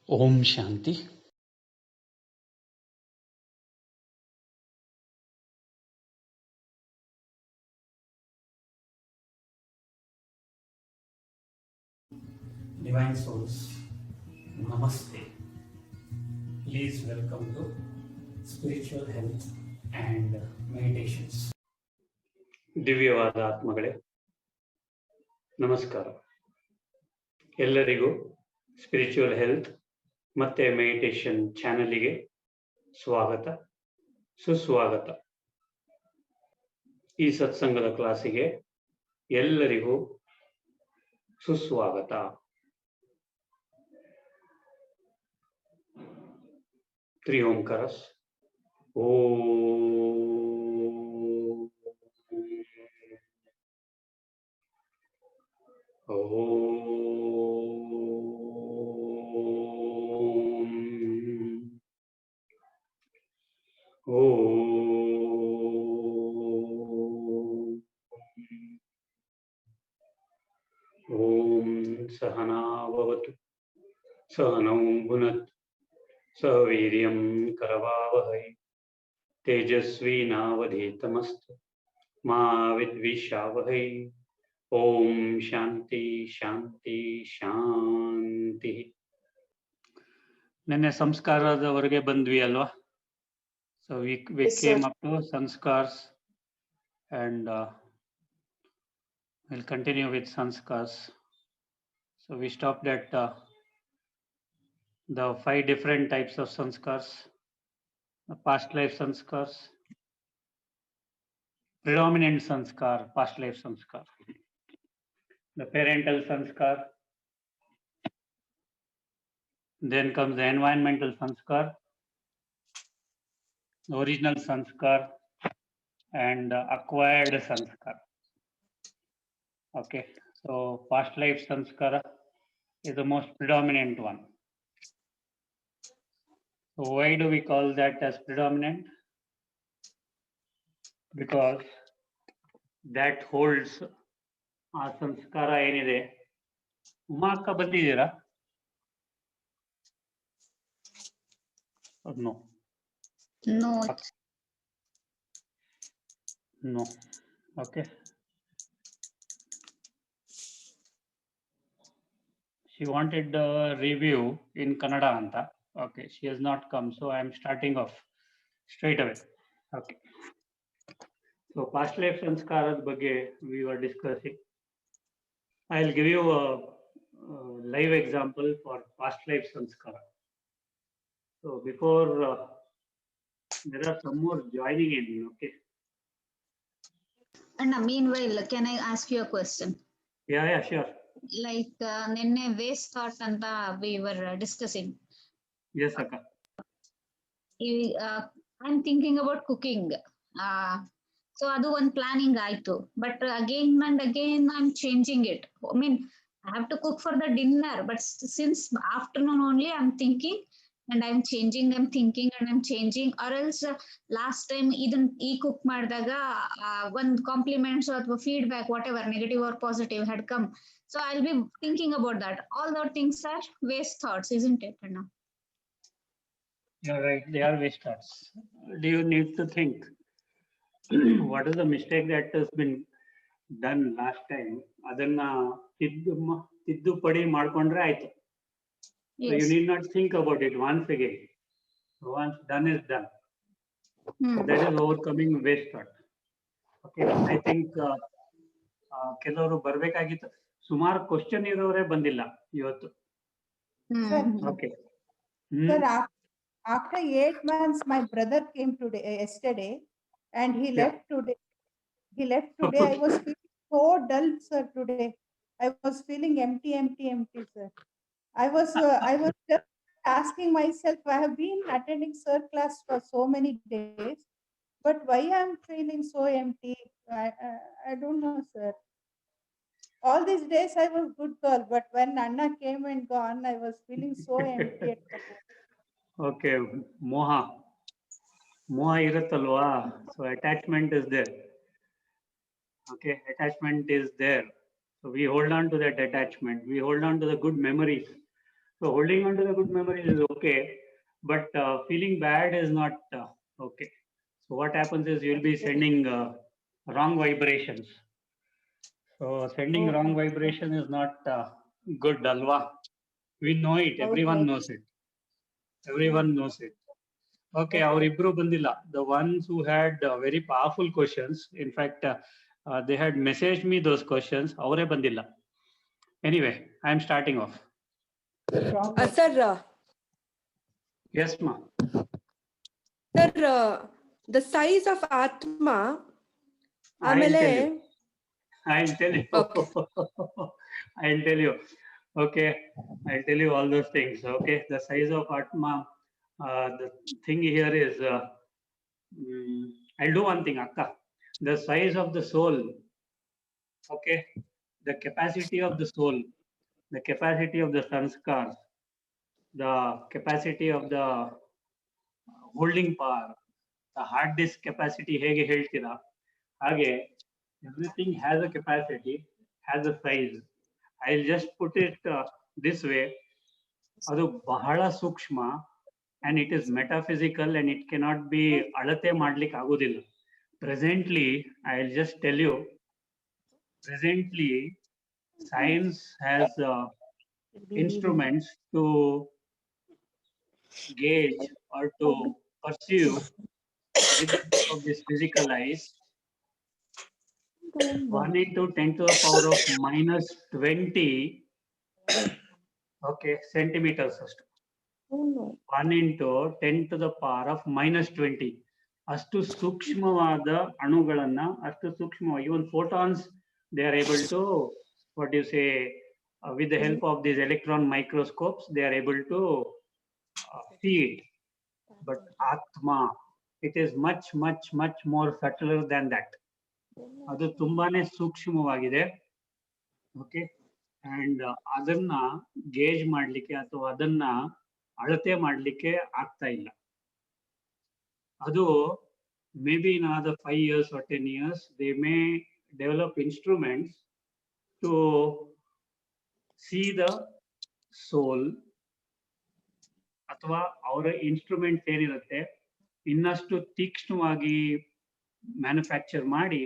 Om Shanti. Divine Souls, Namaste. Please welcome to Spiritual Health and Meditations. ದಿವ್ಯವಾದ ಆತ್ಮಗಳೇ, ನಮಸ್ಕಾರ. ಎಲ್ಲರಿಗೂ spiritual health ಮತ್ತೆ meditation ಚಾನೆಲ್ಗೆ ಸ್ವಾಗತ, ಸುಸ್ವಾಗತ. ಈ ಸತ್ಸಂಗದ ಕ್ಲಾಸಿಗೆ ಎಲ್ಲರಿಗೂ ಸುಸ್ವಾಗತ. ತ್ರಿ ಓಂಕಾರಸ್. ಓಂ ಸಹನಾ ಭವತು ಸಹನೌ ಭುನಕ್ತು ಸಹ ವೀರ್ಯಂ ಕರವಾವಹೈ ತೇಜಸ್ವಿನಾವಧೀತಮಸ್ತು ಮಾ ವಿದ್ವಿಷಾವಹೈ. ಓಂ ಶಾಂತಿ ಶಾಂತಿ ಶಾಂತಿ. ನಿನ್ನೆ ಸಂಸ್ಕಾರದವರೆಗೆ ಬಂದ್ವಿ ಅಲ್ವಾ? So we came up to sanskars and we'll continue with sanskars. So we stopped at the 5 different types of sanskars: the past life sanskars, predominant sanskar, past life sanskar, the parental sanskar, then comes the environmental sanskar, the original sanskar, and acquired sanskar. Okay, so past life sanskara is the most predominant one. So why do we call that as predominant? Because that holds ಆ ಸಂಸ್ಕಾರ ಏನಿದೆ. ಉಮಾ ಅಕ್ಕ ಬಂದಿದ್ದೀರಾ? No. No. No. Okay. She wanted a review in Kannada anta. Okay, she has not come, so I am starting off straight away. Okay. So past life sanskaras ಬಗ್ಗೆ we were discussing. I'll give you a live example for past life sanskara. So before there are some more joining in, okay? And meanwhile, can I ask you a question? Yeah, sure. Like nenne waste thought anta we were discussing. Yes, Akka. I'm thinking about cooking. So adu one planning ಆಯ್ತು, but again and again I'm changing it. I mean, I have to cook for the dinner, but since afternoon only I'm thinking and I'm changing, I'm thinking and I'm changing. Or else last time ಇದನ್ ಈ cook ಮಾಡಿದಾಗ ಒಂದು compliments ಅಥವಾ feedback whatever negative or positive had come, so I'll be thinking about that. All those things are waste thoughts, isn't it, Anna? You're right, they are waste thoughts. Do you need to think what is the mistake that has been done last time? ಅದನ್ನ ತಿದ್ದುಪಡಿ ಮಾಡ್ಕೊಂಡ್ರೆ ಆಯ್ತು. So you need not think about it once again. Once done is done. So that is overcoming waste thought. Okay, I think ಕೆಲವರು ಬರ್ಬೇಕಾಗಿತ್ತು. ಸುಮಾರು question ಇರೋರೇ ಬಂದಿಲ್ಲ ಇವತ್ತು. Okay. Sir, after 8 months, my brother came yesterday, and he left today. I was feeling so dull, sir. Today, I was feeling empty, sir. I was just asking myself. I have been attending sir class for so many days, but why I'm feeling so empty? I don't know, sir. All these days I was good girl, but when Anna came and gone, I was feeling so empty. Okay, moha iruttallwa, so attachment is there. Okay, attachment is there, so we hold on to that attachment, we hold on to the good memories, So holding on to the good memories is okay, but feeling bad is not okay. So what happens is you'll be sending wrong vibrations. So sending wrong vibration is not good, Alva. We know it. Everyone knows it. Everyone knows it. Okay, ಅವರಿಬ್ರು ಬಂದಿಲ್ಲ. The ones who had very powerful questions. In fact, they had messaged me those questions. ಅವರೇ ಬಂದಿಲ್ಲ. Anyway, I am starting off. Sir, Yes, ma. sir, the size of Atma, I'll tell ಆಮೇಲೆ you. I'll tell you. Okay. I'll tell you. Okay, I'll tell you all those things. Okay, the size of Atma. The thing here is, I'll do one thing, Akka. The size of the soul. Okay, the capacity of the soul, the capacity of the sanskars, the capacity of the holding power, the hard disk capacity. ಹೇಗೆ ಹೇಳ್ತೀರಾ ಹಾಗೆ everything has a capacity, has a size. I'll just put it this way. ಅದು ಬಹಳ ಸೂಕ್ಷ್ಮ and it is metaphysical and it cannot be ಅಳತೆ ಮಾಡ್ಲಿಕ್ಕೆ ಆಗೋದಿಲ್ಲ. Presently, I'll just tell you, presently science has instruments to gauge or to perceive with the help of this physical eyes 1 into 10 to the power of minus 20 okay centimeters ಅಷ್ಟು 1 into 10 to the power of minus 20 ಅಷ್ಟು ಸೂಕ್ಷ್ಮವಾದ ಅಣುಗಳನ್ನ ಅಷ್ಟು ಸೂಕ್ಷ್ಮವಾಗಿ even photons they are able to what do you say with the help of these electron microscopes they are able to see it. But Atma, it is much more subtler than that. ಅದು ತುಂಬಾನೇ ಸೂಕ್ಷ್ಮವಾಗಿದೆ. Okay and ಅದನ್ನ gauge ಮಾಡ್ಲಿಕ್ಕೆ ಅಥವಾ ಅದನ್ನ ಅಳತೆ ಮಾಡ್ಲಿಕ್ಕೆ ಆಗ್ತಾ ಇಲ್ಲ. ಅದು may be in another 5 years or 10 years they may develop instruments to see the soul ಅಥವಾ ಅವರ ಇನ್ಸ್ಟ್ರೂಮೆಂಟ್ಸ್ ಏನಿರುತ್ತೆ ಇನ್ನಷ್ಟು ತೀಕ್ಷ್ಣವಾಗಿ ಮ್ಯಾನುಫ್ಯಾಕ್ಚರ್ ಮಾಡಿ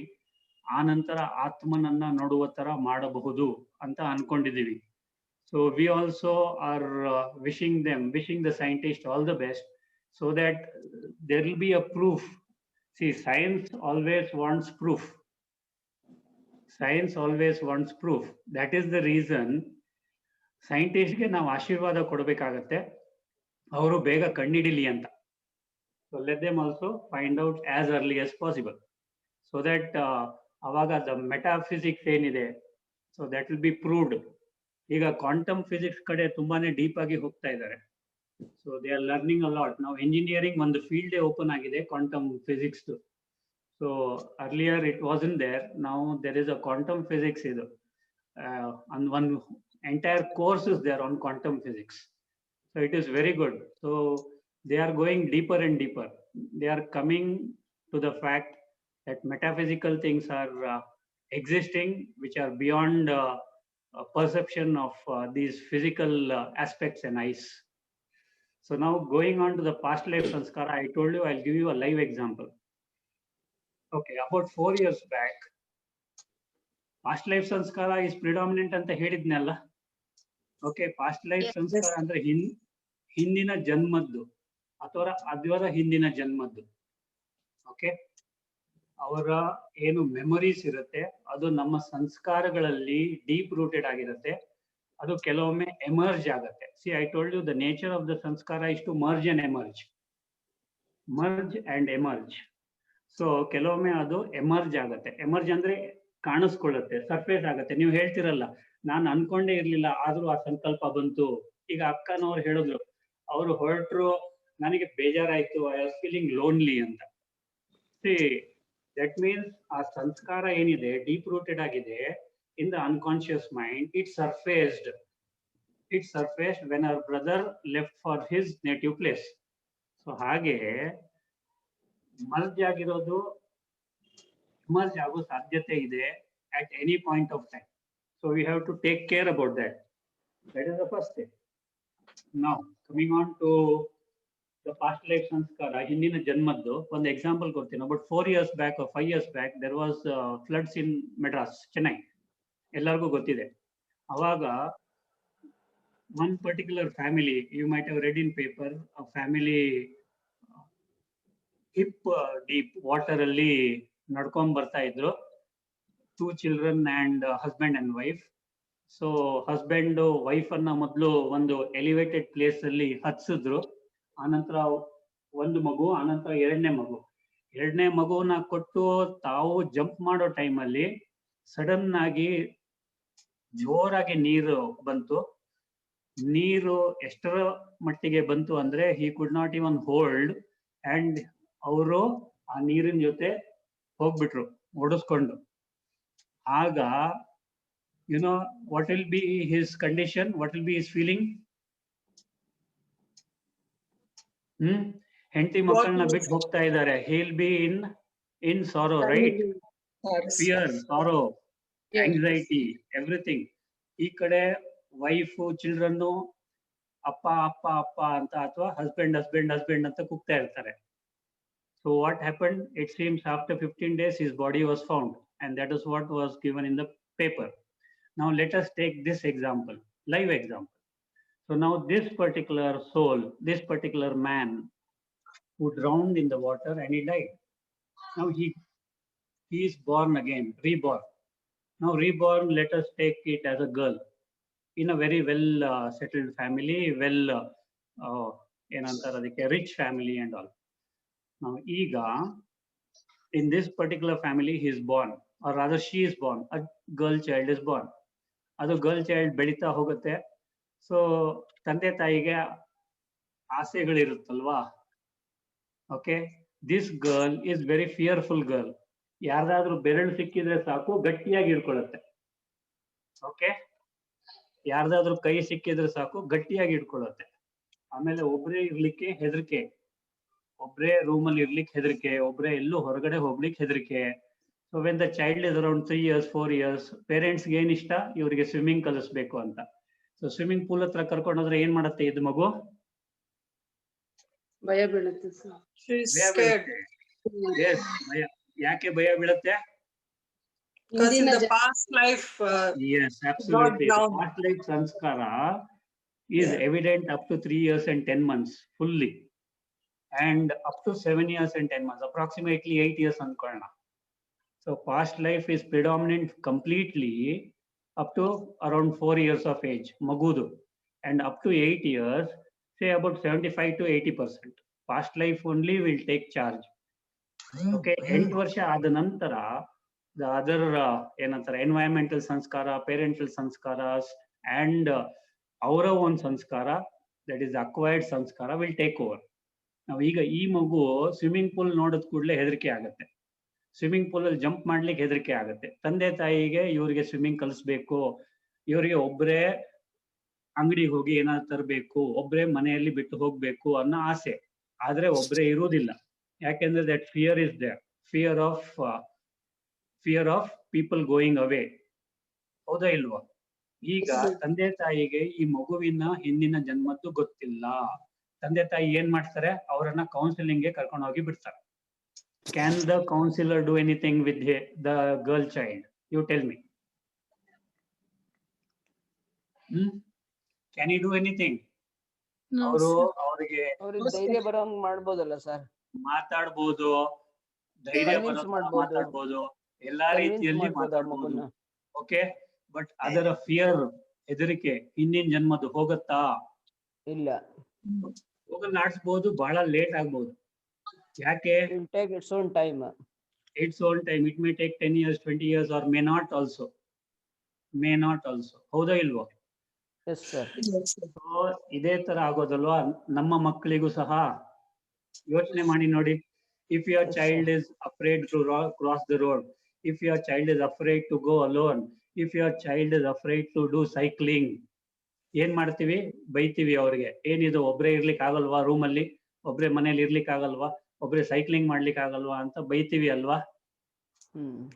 ಆ ನಂತರ ಆತ್ಮನನ್ನ ನೋಡುವ ತರ ಮಾಡಬಹುದು ಅಂತ ಅನ್ಕೊಂಡಿದೀವಿ. So we also are wishing the scientist all the best so that there will be a proof. See, science always wants proof. Science always wants proof. That is the reason ಸೈಂಟಿಸ್ಟ್ಗೆ ನಾವು ಆಶೀರ್ವಾದ ಕೊಡಬೇಕಾಗತ್ತೆ ಅವರು ಬೇಗ ಕಂಡಿಡಿಲಿ ಅಂತ. So let them also find out as early as possible so that ಅವಾಗ the metaphysics ಏನಿದೆ so that will be proved. ಈಗ quantum physics ಕಡೆ ತುಂಬಾನೇ ಡೀಪ್ ಆಗಿ ಹೋಗ್ತಾ ಇದ್ದಾರೆ. So they are learning a lot. Now engineering ಒಂದು field open ಆಗಿದೆ quantum physics. So earlier it wasn't there. Now there is a quantum physics ಇದು. And one entire course is there on quantum physics. So it is very good. So they are going deeper and deeper. They are coming to the fact that metaphysical things are existing, which are beyond perception of these physical aspects and eyes. So now going on to the past life sanskara, I told you I'll give you a live example. Okay, about 4 years back, past life sanskara is predominant anta ಹೇಳಿದ್ನಲ್ಲ. Okay, past life sanskara ಅಂದ್ರೆ ಹಿಂದಿನ ಜನ್ಮದ್ದು ಅಥವಾ ಅದರ ಹಿಂದಿನ ಜನ್ಮದ್ದು. Okay, ಅವರ ಏನು memories ಇರುತ್ತೆ ಅದು ನಮ್ಮ ಸಂಸ್ಕಾರಗಳಲ್ಲಿ ಡೀಪ್ ರೂಟೆಡ್ ಆಗಿರುತ್ತೆ. ಅದು ಕೆಲವೊಮ್ಮೆ ಎಮರ್ಜ್ ಆಗುತ್ತೆ. See I told you the nature of the samskara is to merge and emerge. Merge and emerge. So ಕೆಲವೊಮ್ಮೆ ಅದು ಎಮರ್ಜ್ ಆಗುತ್ತೆ. ಎಮರ್ಜ್ ಅಂದ್ರೆ ಕಾಣಿಸ್ಕೊಳ್ಳುತ್ತೆ, ಸರ್ಫೇಸ್ ಆಗುತ್ತೆ. ನೀವು ಹೇಳ್ತಿರಲ್ಲ ನಾನು ಅನ್ಕೊಂಡೇ ಇರ್ಲಿಲ್ಲ ಆದ್ರೂ ಆ ಸಂಕಲ್ಪ ಬಂತು. ಈಗ ಅಕ್ಕನವ್ರು ಹೇಳಿದ್ರು ಅವರು ಹೊರಟರು ನನಗೆ ಬೇಜಾರಾಯ್ತು, ಐ ವಾಸ್ ಫೀಲಿಂಗ್ ಲೋನ್ಲಿ ಅಂತ. ಸಿ ದಟ್ ಮೀನ್ಸ್ ಆ ಸಂಸ್ಕಾರ ಏನಿದೆ ಡೀಪ್ ರೂಟೆಡ್ ಆಗಿದೆ in the unconscious mind. It surfaced when our brother left for his native place. So ಹಾಗೆ ಮರ್ಜ್ ಆಗಿರೋದು ಮರ್ಜ್ ಆಗೋ ಸಾಧ್ಯತೆ ಇದೆ at any point of time. So we have to take care about that. That is the first thing. Now coming on to the past life sanskara, ಹಿಂದಿನ ಜನ್ಮದ್ದು ಒಂದು example ಕೊಡ್ತೀನಿ. About 4 years back or 5 years back, there was floods in Madras, Chennai. ಎಲ್ಲರಿಗೂ ಗೊತ್ತಿದೆ. ಅವಾಗ one particular family, you might have read in paper, a family hip deep water ಅಲ್ಲಿ ನಡ್ಕೊಂಡ್ ಬರ್ತಾ ಇದ್ರು. 2 children and husband and wife. So husband wife ಅನ್ನ ಮೊದಲು ಒಂದು ಎಲಿವೇಟೆಡ್ ಪ್ಲೇಸ್ ಅಲ್ಲಿ ಹತ್ಸಿದ್ರು. ಆನಂತರ ಒಂದು ಮಗು, ಆನಂತರ ಎರಡನೇ ಮಗುವನ್ನ ಕೊಟ್ಟು ತಾವು ಜಂಪ್ ಮಾಡೋ ಟೈಮಲ್ಲಿ ಸಡನ್ ಆಗಿ ಜೋರಾಗಿ ನೀರು ಬಂತು. ನೀರು ಎಷ್ಟರ ಮಟ್ಟಿಗೆ ಬಂತು ಅಂದ್ರೆ he could not even hold, and ಅವರು ಆ ನೀರಿನ ಜೊತೆ ಹೋಗ್ಬಿಟ್ರು ಓಡಿಸ್ಕೊಂಡು. ಆಗ you know what will be his condition, what will be his feeling? ಹೆಂಡತಿ ಮಕ್ಕಳನ್ನ ಬಿಟ್ಟು ಹೋಗ್ತಾ ಇದ್ದಾರೆ. he'll be in sorrow, right? Fear, sorrow, anxiety, everything. ಈ ಕಡೆ ವೈಫ್ ಚಿಲ್ಡ್ರನ್ ಅಪ್ಪ ಅಪ್ಪ ಅಪ್ಪ ಅಂತ ಅಥವಾ ಹಸ್ಬೆಂಡ್ ಹಸ್ಬೆಂಡ್ ಹಸ್ಬೆಂಡ್ ಅಂತ ಕೂಗ್ತಾ ಇರ್ತಾರೆ. So what happened? It seems after 15 days his body was found, and that is what was given in the paper. Now let us take this example, live example. So now this particular soul, this particular man who drowned in the water and he died. Now he is born again, reborn. Now reborn, let us take it as a girl in a very well settled family, well rich family and all. Now Ega, in this particular family he is born, or rather she is born, a girl child is born. ಅದು girl child ಬೆಳೀತಾ ಹೋಗುತ್ತೆ. So ತಂದೆ ತಾಯಿಗೆ ಆಸೆಗಳಿರುತ್ತಲ್ವಾ. Okay, this girl is very fearful girl. ಯಾರ್ದಾದ್ರೂ ಬೆರಳು ಸಿಕ್ಕಿದ್ರೆ ಸಾಕು ಗಟ್ಟಿಯಾಗಿ ಹಿಡ್ಕೊಳ್ಳುತ್ತೆ. ಓಕೆ, ಯಾರ್ದಾದ್ರೂ ಕೈ ಸಿಕ್ಕಿದ್ರೆ ಸಾಕು ಗಟ್ಟಿಯಾಗಿ ಹಿಡ್ಕೊಳ್ಳುತ್ತೆ. ಆಮೇಲೆ ಒಬ್ರೇ ಇರ್ಲಿಕ್ಕೆ ಹೆದರಿಕೆ, ಒಬ್ರೇ ರೂಮಲ್ಲಿ ಇರ್ಲಿಕ್ಕೆ ಹೆದರಿಕೆ, ಒಬ್ರೇ ಎಲ್ಲೂ ಹೊರಗಡೆ ಹೋಗ್ಲಿಕ್ಕೆ ಹೆದರಿಕೆ. So when the child is around 3 years, 4 years, parents ಗೆ ಏನ್ ಇಷ್ಟ, ಇವರಿಗೆ ಸ್ವಿಮ್ಮಿಂಗ್ ಕಲಿಸ್ಬೇಕು ಅಂತ. ಸೊ ಸ್ವಿಮ್ಮಿಂಗ್ ಪೂಲ್ ಹತ್ರ ಕರ್ಕೊಂಡೋದ್ರೆ ಏನ್ ಮಾಡುತ್ತೆ ಇದು ಮಗು? ಭಯ ಬೀಳುತ್ತೆ ಸರ್. ಯಾಕೆ ಭಯ ಬೀಳುತ್ತೆ? Because in the past life, yes, absolutely. The past life sanskara is evident up to 3 years and 10 months fully, and up to 7 years and 10 months, approximately 8 years ankolna. So past life is predominant completely up to around 4 years of age, magudu, and up to 8 years, say about 75 to 80%. Past life only will take charge. Okay, 8 ವರ್ಷ ಆದ ನಂತರ the other environmental sanskara, parental sanskaras, and our own sanskara, that is acquired sanskara, will take over. Now ಈಗ ಈ ಮಗು swimming pool ನೋಡಿದ ಕೂಡಲೇ ಹೆದರಿಕೆ ಆಗುತ್ತೆ. ಸ್ವಿಮ್ಮಿಂಗ್ ಪೂಲ್ ಅಲ್ಲಿ ಜಂಪ್ ಮಾಡ್ಲಿಕ್ಕೆ ಹೆದರಿಕೆ ಆಗುತ್ತೆ. ತಂದೆ ತಾಯಿಗೆ ಇವರಿಗೆ ಸ್ವಿಮ್ಮಿಂಗ್ ಕಲಿಸ್ಬೇಕು, ಇವರಿಗೆ ಒಬ್ಬರೇ ಅಂಗಡಿಗೆ ಹೋಗಿ ಏನಾದ್ರು ತರಬೇಕು, ಒಬ್ಬರೇ ಮನೆಯಲ್ಲಿ ಬಿಟ್ಟು ಹೋಗ್ಬೇಕು ಅನ್ನೋ ಆಸೆ. ಆದ್ರೆ ಒಬ್ಬರೇ ಇರುವುದಿಲ್ಲ. ಯಾಕೆಂದ್ರೆ that fear is there, fear of people going away. ಹೌದಾ ಇಲ್ವಾ? ಈಗ ತಂದೆ ತಾಯಿಗೆ ಈ ಮಗುವಿನ ಹಿಂದಿನ ಜನ್ಮದ್ದು ಗೊತ್ತಿಲ್ಲ. ತಂದೆ ತಾಯಿ ಏನ್ ಮಾಡ್ತಾರೆ, ಅವರನ್ನ ಕೌನ್ಸಿಲಿಂಗ್ಗೆ ಕರ್ಕೊಂಡು ಹೋಗಿ ಬಿಡ್ತಾರೆ. Can the counselor do anything with the girl child? You tell me. Can he do anything? ಅವರು ಅವರಿಗೆ ಧೈರ್ಯ ಬರೋಂಗ್ ಮಾಡ್ಬೋದಲ್ಲ ಸರ್? ಮಾತಾಡ್ಬೋದು, ಧೈರ್ಯ ಮಾತಾಡ್ಬೋದು, ಎಲ್ಲಾ ರೀತಿಯಲ್ಲಿ ಮಾತಾಡ್ಬೋದು. ಓಕೆ, ಬಟ್ ಅದರ ಫಿಯರ್, ಹೆದರಿಕೆ ಹಿಂದಿನ ಜನ್ಮದ್ದು ಹೋಗತ್ತಾ? ಇಲ್ಲ, ಹೋಗಲಾಡಿಸ್ಬೋದು, ಬಹಳ ಲೇಟ್ ಆಗ್ಬೋದು. ಯಾಕೆ? It will take its own time. Its own time. It may take 10 years, 20 years, or may not also. ಹೌದಾ ಇಲ್ವೋ? Yes sir. So ಇದೇ ತರ ಆಗೋದಲ್ವಾ ನಮ್ಮ ಮಕ್ಕಳಿಗೂ ಸಹ? ಯೋಚನೆ ಮಾಡಿ ನೋಡಿ. If your child is afraid to cross the road, if your child is afraid to go alone, if your child is afraid to do cycling, ಏನ್ ಮಾಡ್ತೀವಿ? ಬೈತೀವಿ ಅವ್ರಿಗೆ. ಏನಿದು ಒಬ್ರೇ ಇರ್ಲಿಕ್ಕೆ ಆಗಲ್ವಾ ರೂಮಲ್ಲಿ, ಒಬ್ರೇ ಮನೇಲಿ ಇರ್ಲಿಕ್ಕೆ ಆಗಲ್ವಾ, ಒಬ್ರೇ ಸೈಕ್ಲಿಂಗ್ ಮಾಡ್ಲಿಕ್ಕೆ ಆಗಲ್ವಾ ಅಂತ ಬೈತೀವಿ ಅಲ್ವಾ?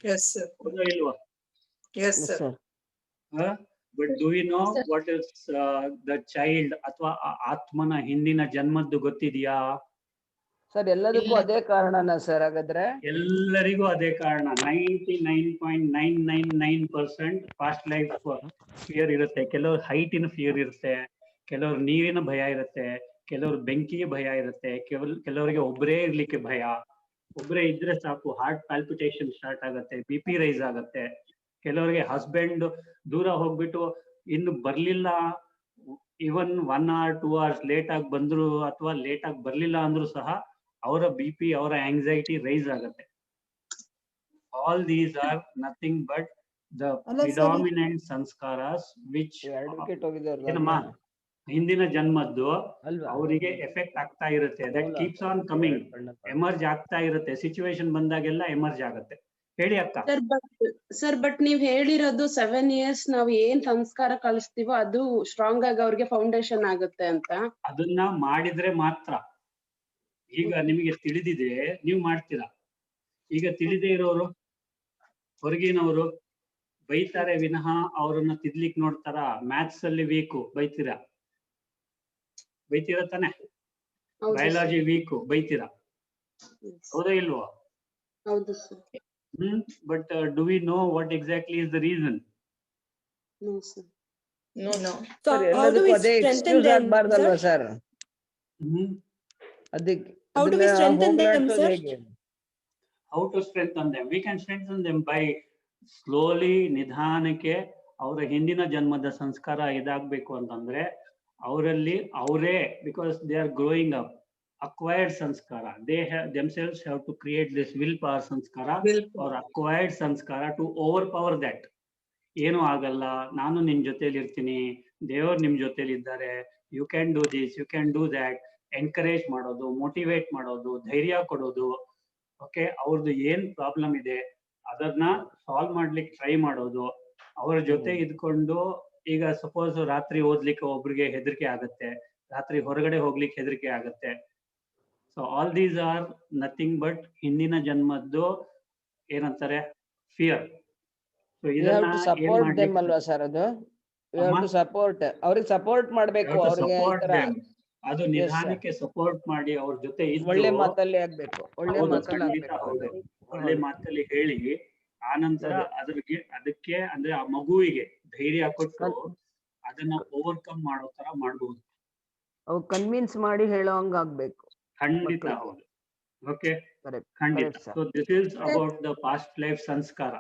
Yes sir. ಇಲ್ವಾ? Yes sir. But do we know what is the child ಅಥವಾ ಆತ್ಮನ ಹಿಂದಿನ ಜನ್ಮದ್ದು ಗೊತ್ತಿದೆಯಾ? ಸರ್ ಎಲ್ಲದಕ್ಕೂ ಅದೇ ಕಾರಣನಾ ಸರ್ ಹಾಗಾದ್ರೆ? ಎಲ್ಲರಿಗೂ ಅದೇ ಕಾರಣ. 99.999% ಪಾಸ್ಟ್ ಲೈಫ್ ಫಿಯರ್ ಇರುತ್ತೆ. ಕೆಲವ್ರು ಹೈಟಿನ ಫಿಯರ್ ಇರುತ್ತೆ, ಕೆಲವ್ರು ನೀರಿನ ಭಯ ಇರುತ್ತೆ, ಕೆಲವ್ರು ಬೆಂಕಿಗೆ ಭಯ ಇರುತ್ತೆ, ಕೆಲವರಿಗೆ ಒಬ್ಬರೇ ಇರ್ಲಿಕ್ಕೆ ಭಯ. ಒಬ್ಬರೇ ಇದ್ರೆ ಸಾಕು ಹಾರ್ಟ್ ಪ್ಯಾಲ್ಪಿಟೇಷನ್ ಸ್ಟಾರ್ಟ್ ಆಗುತ್ತೆ, BP ರೈಸ್ ಆಗುತ್ತೆ. ಕೆಲವರಿಗೆ ಹಸ್ಬೆಂಡ್ ದೂರ ಹೋಗ್ಬಿಟ್ಟು ಇನ್ನು ಬರ್ಲಿಲ್ಲ, ಇವನ್ 1 hour 2 hours ಲೇಟ್ ಆಗಿ ಬಂದ್ರು ಅಥವಾ ಲೇಟ್ ಆಗಿ ಬರ್ಲಿಲ್ಲ ಅಂದ್ರೂ ಸಹ ಅವರ BP, ಅವರ ಆಂಗ್ಸೈಟಿ ರೈಸ್ ಆಗುತ್ತೆ. All these are nothing but the predominant samskaras which advocate ಹೋಗಿದ್ದಾರೆ ಏನಮ್ಮ ಹಿಂದಿನ ಜನ್ಮದ್ದು ಅಲ್ವಾ? ಅವರಿಗೆ ಎಫೆಕ್ಟ್ ಆಗ್ತಾ ಇರುತ್ತೆ. That keeps on coming, emerge ಆಗ್ತಾ ಇರುತ್ತೆ. ಸಿಚುವೇಶನ್ ಬಂದಾಗೆಲ್ಲ ಎಮರ್ಜ್ ಆಗುತ್ತೆ. ಹೇಳಿ ಅಕ್ಕ. ಸರ್ ಬಟ್ ನೀವ್ ಹೇಳಿರೋದು 7 years ನಾವ್ ಏನ್ ಸಂಸ್ಕಾರ ಕಲಿಸ್ತೀವೋ ಅದು ಸ್ಟ್ರಾಂಗ್ ಆಗಿ ಅವ್ರಿಗೆ ಫೌಂಡೇಶನ್ ಆಗುತ್ತೆ ಅಂತ. ಅದನ್ನ ಮಾಡಿದ್ರೆ ಮಾತ್ರ. ಈಗ ನಿಮಗೆ ತಿಳಿದಿದೆ, ನೀವು ಮಾಡ್ತೀರಾ. ಈಗ ತಿಳಿದೇ ಇರೋರು, ಹೊರಗಿನವರು ಬೈತಾರೆ ವಿನಃ ಅವ್ರನ್ನ ತಿದ್ಲಿಕ್ ನೋಡ್ತಾರ. ಮ್ಯಾಥ್ಸ್ ಅಲ್ಲಿ ವೀಕು, ಬೈತೀರಾ ತಾನೆ? ಬಯಾಲಜಿ ವೀಕು, ಬೈತೀರಾ, ಹೌದಾ ಇಲ್ವೋ? ಹೌದು sir. But do we know what exactly is the reason? No sir. So sir how do we ಎಲ್ಲದಕ್ಕೂ ಅದೇ strengthen excuse them, ಆಗ್ಬಾರ್ದಲ್ವಾ sir? Sir? ಅದಕ್ಕೆ How do we strengthen them, sir? How to strengthen them? We can strengthen them by slowly, ನಿಧಾನಕ್ಕೆ ಅವರ ಹಿಂದಿನ ಜನ್ಮದ ಸಂಸ್ಕಾರ ಇದಾಗಬೇಕು ಅಂತಂದ್ರೆ ಅವರಲ್ಲಿ ಅವರೇ, because they are growing up, acquired sanskara, they have themselves have to create this willpower sanskara or acquired sanskara to overpower that. ಏನು ಆಗಲ್ಲ, ನಾನು ನಿಮ್ ಜೊತೆಲಿ ಇರ್ತೀನಿ, ದೇವರು ನಿಮ್ ಜೊತೆಲಿ ಇದ್ದಾರೆ, you can do this, you can do that, encourage ಮಾಡೋದು, ಮೋಟಿವೇಟ್ ಮಾಡೋದು, ಧೈರ್ಯ ಕೊಡೋದು. ಓಕೆ, ಅವ್ರದ್ದು ಏನ್ ಪ್ರಾಬ್ಲಮ್ ಇದೆ ಅದನ್ನ ಸಾಲ್ವ್ ಮಾಡ್ಲಿಕ್ಕೆ ಟ್ರೈ ಮಾಡೋದು, ಅವ್ರ ಜೊತೆ ಇದ್ಕೊಂಡು. ಈಗ ಸಪೋಸ್ ರಾತ್ರಿ ಓದ್ಲಿಕ್ಕೆ ಒಬ್ರಿಗೆ ಹೆದರಿಕೆ ಆಗತ್ತೆ, ರಾತ್ರಿ ಹೊರಗಡೆ ಹೋಗ್ಲಿಕ್ಕೆ ಹೆದರಿಕೆ ಆಗತ್ತೆ. So all these are nothing but ಹಿಂದಿನ ಜನ್ಮದ್ದು ಏನಂತಾರೆ ಫಿಯರ್. ಸೊ ಇದನ್ನ ಸಪೋರ್ಟ್ ದೆಮ್ ಅಲ್ವಾ ಸರ್? ಅದು ಸಪೋರ್ಟ್, ಅವ್ರಿಗೆ ಸಪೋರ್ಟ್ ಮಾಡ್ಬೇಕು, ಅವ್ರಿಗೆ ಅದು ನಿಧಾನಕ್ಕೆ ಸಪೋರ್ಟ್ ಮಾಡಿ ಅವ್ರ ಜೊತೆ ಒಳ್ಳೆ ಮಾತಲ್ಲಿ ಆಗ್ಬೇಕು, ಒಳ್ಳೆ ಮಾತಲ್ಲಿ ಆಗ್ಬೇಕು, ಒಳ್ಳೆ ಮಾತಲ್ಲಿ ಹೇಳಿ ಆನಂತರ ಅದಕ್ಕೆ ಅಂದ್ರೆ ಆ ಮಗುವಿಗೆ ಧೈರ್ಯ ಕೊಟ್ಟು ಅದನ್ನ ಓವರ್ಕಮ್ ಮಾಡೋ ತರ ಮಾಡ್ಬಹುದು. ಅವು ಕನ್ವಿನ್ಸ್ ಮಾಡಿ ಹೇಳೋ ಹಂಗ ಆಗ್ಬೇಕು. ಖಂಡಿತ ಹೌದು. ಓಕೆ, ಖಂಡಿತ. So this is about the past life ಸಂಸ್ಕಾರ.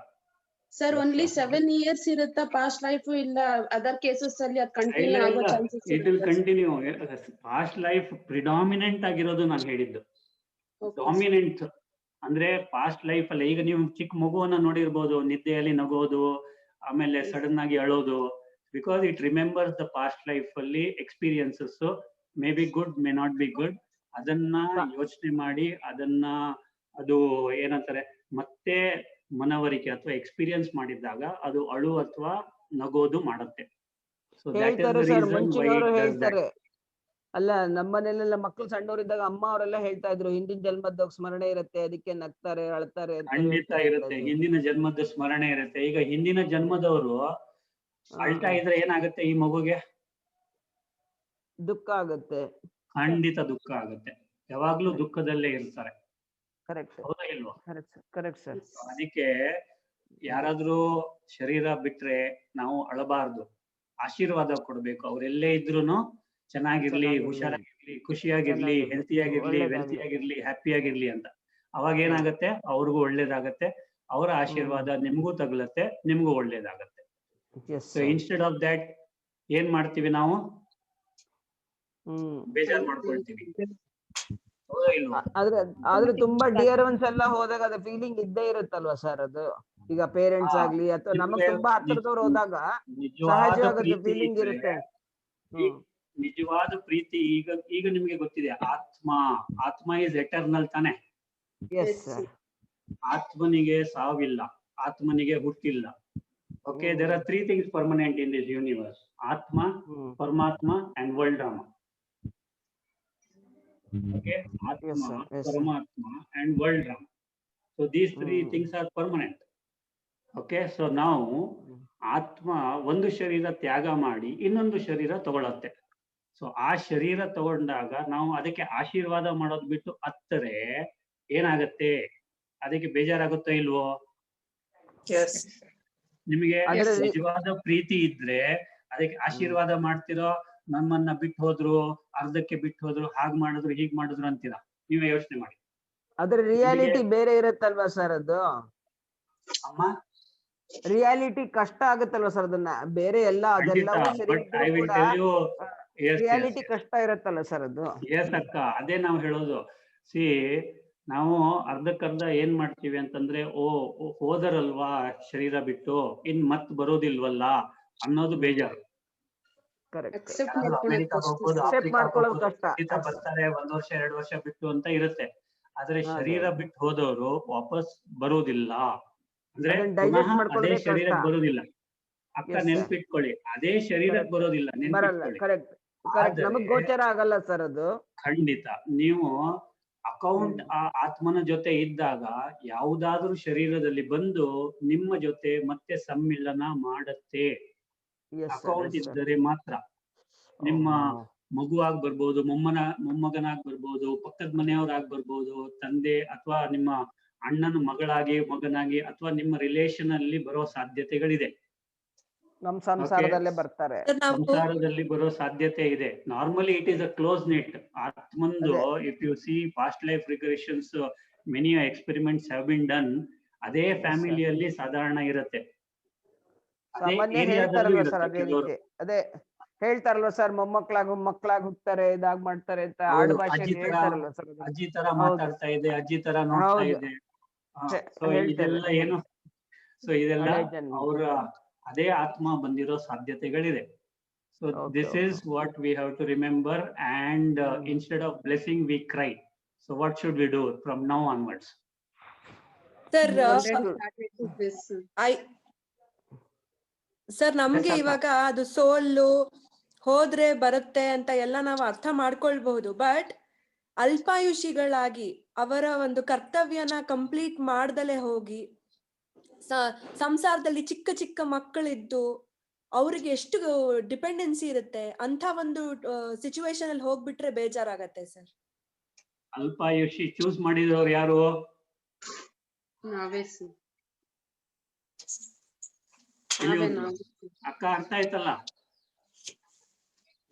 ಸರ್ ಓನ್ಲಿ 7 years ಇರುತ್ತಾ ಪಾಸ್ಟ್ ಲೈಫ್, ಇಲ್ಲ ಅದರ್ ಕೇಸಸ್ ಅಲ್ಲಿ ಅದು ಕಂಟಿನ್ಯೂ ಆಗೋ chances it will continue. Past life predominant ಆಗಿರೋದು ನಾನು ಹೇಳಿದ್ದು. ಡಾಮಿನೆಂಟ್ ಅಂದ್ರೆ ಪಾಸ್ಟ್ ಲೈಫ್ ಅಲ್ಲ. ಈಗ ನೀವು ಚಿಕ್ಕ ಮಗುವನ್ನ ನೋಡಿರ್ಬೋದು, ನಿದ್ದೆಯಲ್ಲಿ ನಗೋದು, ಆಮೇಲೆ ಸಡನ್ ಆಗಿ ಅಳೋದು, because it remembers the past life ಅಲ್ಲಿ experiences. May be good, may not be good. ಅದನ್ನ ಯೋಚನೆ ಮಾಡಿ ಅದನ್ನ ಅದು ಏನಂತಾರೆ ಮತ್ತೆ ಮನವರಿಕೆ ಅಥವಾ ಎಕ್ಸ್ಪೀರಿಯನ್ಸ್ ಮಾಡಿದಾಗ ಅದು ಅಳು ಅಥವಾ ನಗೋದು ಮಾಡುತ್ತೆ. ಹೇಳ್ತಾರೆ ಸರ್, ಮುಂಚಿನವರು ಹೇಳ್ತಾರೆ. ಅಲ್ಲ, ನಮ್ಮನೆಲ್ಲ ಮಕ್ಕಳು ಸಣ್ಣವರಿದ್ದಾಗ ಅಮ್ಮ ಅವರೆಲ್ಲ ಹೇಳ್ತಾ ಇದ್ರು, ಹಿಂದಿನ ಜನ್ಮದ ಸ್ಮರಣೆ ಇರುತ್ತೆ, ಅದಕ್ಕೆ ನಗ್ತಾರೆ, ಅಳ್ತಾರೆ. ಖಂಡಿತ ಇರುತ್ತೆ, ಹಿಂದಿನ ಜನ್ಮದ ಸ್ಮರಣೆ ಇರುತ್ತೆ. ಈಗ ಹಿಂದಿನ ಜನ್ಮದವರು ಅಳ್ತಾ ಇದ್ರೆ ಏನಾಗುತ್ತೆ ಈ ಮಗುಗೆ? ದುಃಖ ಆಗುತ್ತೆ. ಖಂಡಿತ ದುಃಖ ಆಗುತ್ತೆ. ಯಾವಾಗ್ಲೂ ದುಃಖದಲ್ಲೇ ಇರ್ತಾರೆ. ಕರೆಕ್ಟ್, ಹೌದಾ ಇಲ್ವಾ? Correct sir. ಅದಕ್ಕೆ ಯಾರಾದ್ರೂ ಶರೀರ ಬಿಟ್ರೆ ನಾವು ಅಳಬಾರ್ದು, ಆಶೀರ್ವಾದ ಕೊಡ್ಬೇಕು. ಅವ್ರೆಲ್ಲೇ ಇದ್ರು ಚೆನ್ನಾಗಿರ್ಲಿ, ಹುಷಾರಾಗಿರ್ಲಿ, ಖುಷಿಯಾಗಿರ್ಲಿ, ಹೆಲ್ತಿಯಾಗಿರ್ಲಿ, ವೆಲ್ತಿಯಾಗಿರ್ಲಿ, ಹ್ಯಾಪಿಯಾಗಿರ್ಲಿ ಅಂತ. ಅವಾಗ ಏನಾಗತ್ತೆ, ಅವ್ರಿಗೂ ಒಳ್ಳೇದಾಗತ್ತೆ, ಅವರ ಆಶೀರ್ವಾದ ನಿಮ್ಗೂ ತಗಲತ್ತೆ, ನಿಮ್ಗೂ ಒಳ್ಳೇದಾಗತ್ತೆ. ಸೊ ಇನ್ಸ್ಟೆಡ್ ಆಫ್ ದಟ್ ಏನ್ ಮಾಡ್ತೀವಿ ನಾವು? ಬೇಜಾರ್ ಮಾಡ್ಕೊಳ್ತೀವಿ. ಆದ್ರೆ ತುಂಬಾ ಡಿಯರ್ ಒನ್ಸ್ ಎಲ್ಲ ಹೋದಾಗ ಅದ ಫೀಲಿಂಗ್ ಇದ್ದೇ ಇರುತ್ತಲ್ವಾ ಸರ್? ಅದು ಈಗ ಪೇರೆಂಟ್ಸ್ ಆಗ್ಲಿ ಅಥವಾ ನಮಗ್ ತುಂಬಾ ಹತ್ರದವ್ರು ಹೋದಾಗ ಸಹಜವಾದ ಫೀಲಿಂಗ್ ಇರುತ್ತೆ. ನಿಜವಾದ ಪ್ರೀತಿ ಈಗ ನಿಮ್ಗೆ ಗೊತ್ತಿದೆ, ಆತ್ಮ ಇಸ್ ಎಟರ್ನಲ್ ತಾನೆ? ಆತ್ಮನಿಗೆ ಸಾವಿಲ್ಲ, ಆತ್ಮನಿಗೆ ಹುಟ್ಟಿಲ್ಲ. Okay, there are 3 things permanent in this universe: ಆತ್ಮ, ಪರಮಾತ್ಮ and world drama. Okay, Atma, Paramatma and world drama. So these 3 things are permanent. Okay, so ನಾವು ಆತ್ಮ ಒಂದು ಶರೀರ ತ್ಯಾಗ ಮಾಡಿ ಇನ್ನೊಂದು ಶರೀರ ತಗೊಳತ್ತೆ. ಸೊ ಆ ಶರೀರ ತಗೊಂಡಾಗ ನಾವು ಅದಕ್ಕೆ ಆಶೀರ್ವಾದ ಮಾಡೋದ್ ಬಿಟ್ಟು ಅತ್ತರೆ ಏನಾಗತ್ತೆ? ಅದಕ್ಕೆ ಬೇಜಾರಾಗುತ್ತೋ ಇಲ್ವೋ? Yes. ನಿಮಗೆ ಅದ್ರ ನಿಜವಾದ ಪ್ರೀತಿ ಇದ್ರೆ ಅದಕ್ಕೆ ಆಶೀರ್ವಾದ ಮಾಡ್ತಿರೋ, ನಮ್ಮನ್ನ ಬಿಟ್ಟು ಹೋದ್ರು, ಅರ್ಧಕ್ಕೆ ಬಿಟ್ಟು ಹೋದ್ರು, ಹಾಗ್ ಮಾಡಿದ್ರು ಹೀಗ್ ಮಾಡಿದ್ರು ಅಂತೀರಾ? ನೀವೇ ಯೋಚನೆ ಮಾಡಿ. ಅದ್ರ ರಿಯಾಲಿಟಿ ಬೇರೆ ಇರುತ್ತಲ್ವಾ ಸರ್? ಅದು ಅಮ್ಮ ರಿಯಾಲಿಟಿ ಕಷ್ಟ ಆಗುತ್ತಲ್ವಾ ಸರ್? ಅದನ್ನ ಬೇರೆ ಎಲ್ಲ ಅದೆಲ್ಲವೂ ಸರಿ ಬಟ್ ಐ ವಿಲ್ ಕೂಡ ಟೆಲ್ ಯು, ರಿಯಾಲಿಟಿ ಕಷ್ಟ ಇರುತ್ತಲ್ಲ ಸರ್ ಅದು? ಎಸ್ ಅಕ್ಕ, ಅದೇ ನಾವು ಹೇಳೋದು. ಸಿ, ನಾವು ಅರ್ಧಕ್ಕರ್ಧ ಏನ್ ಮಾಡ್ತೀವಿ ಅಂತಂದ್ರೆ, ಹೋದರಲ್ವಾ ಶರೀರ ಬಿಟ್ಟು, ಇನ್ ಮತ್ ಬರೋದಿಲ್ವಲ್ಲ ಅನ್ನೋದು ಬೇಜಾರು. ಕರೆಕ್ಟ್. ಅಕ್ಸೆಪ್ಟ್ ಯಾರಾದ್ರೂ ಅಮೆರಿಕಾಗ್ ಹೋಗ್ಬೋದು, ಆಫ್ರಿಕಾಗ್ ಮಾಡ್ಕೊಳ್ಳೋದು ಹೋಗ್ಬೋದು, ಕಷ್ಟ. ಖಂಡಿತ ಬರ್ತಾರೆ 1 ವರ್ಷ 2 ವರ್ಷ ಬಿಟ್ಟು ಅಂತ ಇರುತ್ತೆ. ಆದ್ರೆ ಅದೇ. ಶರೀರ ಬಿಟ್ಟು ಹೋದವರು ವಾಪಸ್ ಬರುವುದಿಲ್ಲ. ಅಂದ್ರೆ ಅದನ್ನ ಪುನಃ digest ಅದೇ ಮಾಡ್ಕೊಳ್ಳೋದೇ ಶರೀರಕ್ಕೆ ಕಷ್ಟ. ಬರುದಿಲ್ಲ. ಅಕ್ಕ Yes, sir. ನೆನ್ಪಿಟ್ಕೊಳ್ಳಿ, ಅದೇ ಶರೀರಕ್ಕೆ ಬರೋದಿಲ್ಲ, ಬರಲ್ಲ. ನೆನ್ಪಿಟ್ಕೊಳ್ಳಿ. Correct correct. ಆದರೆ ನಮಗ್ ಗೋಚರ ಆಗಲ್ಲ ಸರ್ ಅದು. ಖಂಡಿತ ನೀವು ಅಕೌಂಟ್ ಆ ಆತ್ಮನ ಜೊತೆ ಇದ್ದಾಗ ಯಾವುದಾದ್ರೂ ಶರೀರದಲ್ಲಿ ಬಂದು ನಿಮ್ಮ ಜೊತೆ ಮತ್ತೆ ಸಮ್ಮಿಲನ ಮಾಡತ್ತೆ. Yes, sir. Account Yes, sir. ಇದ್ದರೆ ಮಾತ್ರ. ನಿಮ್ಮ ಮಗುವಾಗ್ ಬರ್ಬೋದು, ಮೊಮ್ಮಗನಾಗ್ ಬರ್ಬೋದು, ಪಕ್ಕದ ಮನೆಯವ್ರಾಗ್ ಬರ್ಬೋದು, ತಂದೆ ಅಥವಾ ನಿಮ್ಮ ಅಣ್ಣನ ಮಗನಾಗಿ ಅಥವಾ ನಿಮ್ಮ ರಿಲೇಶನ್ ಅಲ್ಲಿ ಬರೋ ಸಾಧ್ಯತೆಗಳಿದೆ. ನಮ್ ಸಂಸಾರದಲ್ಲೇ ಬರ್ತಾರೆ. ಸಂಸಾರದಲ್ಲಿ ಬರೋ ಸಾಧ್ಯತೆ ಇದೆ. Normally it is a close net. ಆತ್ಮಂದು if you see past life regressions, many experiments have been done. ಅದೇ ಫ್ಯಾಮಿಲಿಯಲ್ಲಿ ಸಾಧಾರಣ ಇರುತ್ತೆ. ಸಾಮಾನ್ಯ ಹೇಳ್ತಾರಲ್ವಾ ಸರ್? ಅದೇ ರೀತಿ ಅದೇ ಹೇಳ್ತಾರಲ್ವಾ ಸರ್, ಮಕ್ಕಳಾಗ್ ಹುಟ್ತಾರೆ, ಇದಾಗ್ ಮಾಡ್ತಾರೆ ಅಂತ ಆಡು ಭಾಷೆಯಲ್ಲಿ ಹೇಳ್ತಾರಲ್ವಾ ಸರ್? ಅಜ್ಜಿ ತರ ಮಾತಾಡ್ತಾ ಇದೆ, ಅಜ್ಜಿ ತರ ನೋಡ್ತಾ ಇದೆ. ಸೊ ಇದೆಲ್ಲ ಏನು? ಸೊ ಇದೆಲ್ಲ ಅವರ ಅದೇ ಆತ್ಮ ಬಂದಿರೋ ಸಾಧ್ಯತೆಗಳಿದೆ. So this is what we have to remember. And instead of blessing we cry. So what should we do from now onwards? Sir, ನಮ್ಗೆ ಇವಾಗ ಅದು ಸೋಲು ಹೋದ್ರೆ ಬರುತ್ತೆ ಅಂತ ಎಲ್ಲ ನಾವು ಅರ್ಥ ಮಾಡ್ಕೊಳ್ಬಹುದು. ಬಟ್ ಅಲ್ಪಾಯುಷಿಗಳಾಗಿ ಅವರ ಒಂದು ಕರ್ತವ್ಯನ ಕಂಪ್ಲೀಟ್ ಮಾಡ್ದಲೆ ಹೋಗಿ ಸಂಸಾರದಲ್ಲಿ ಚಿಕ್ಕ ಚಿಕ್ಕ ಮಕ್ಕಳಿದ್ದು ಅವ್ರಿಗೆ ಎಷ್ಟು ಡಿಪೆಂಡೆನ್ಸಿ ಇರುತ್ತೆ ಅಂತ ಒಂದು ಸಿಚುವೇಶನ್ ಅಲ್ಲಿ ಹೋಗ್ಬಿಟ್ರೆ ಬೇಜಾರಾಗತ್ತೆ ಸರ್. ಅಲ್ಪಾಯುಷಿ ಚೂಸ್ ಮಾಡಿದವ್ರು ಯಾರು? ನಾವೇ ಅಕ್ಕ, ಅರ್ಥ ಆಯ್ತಲ್ಲ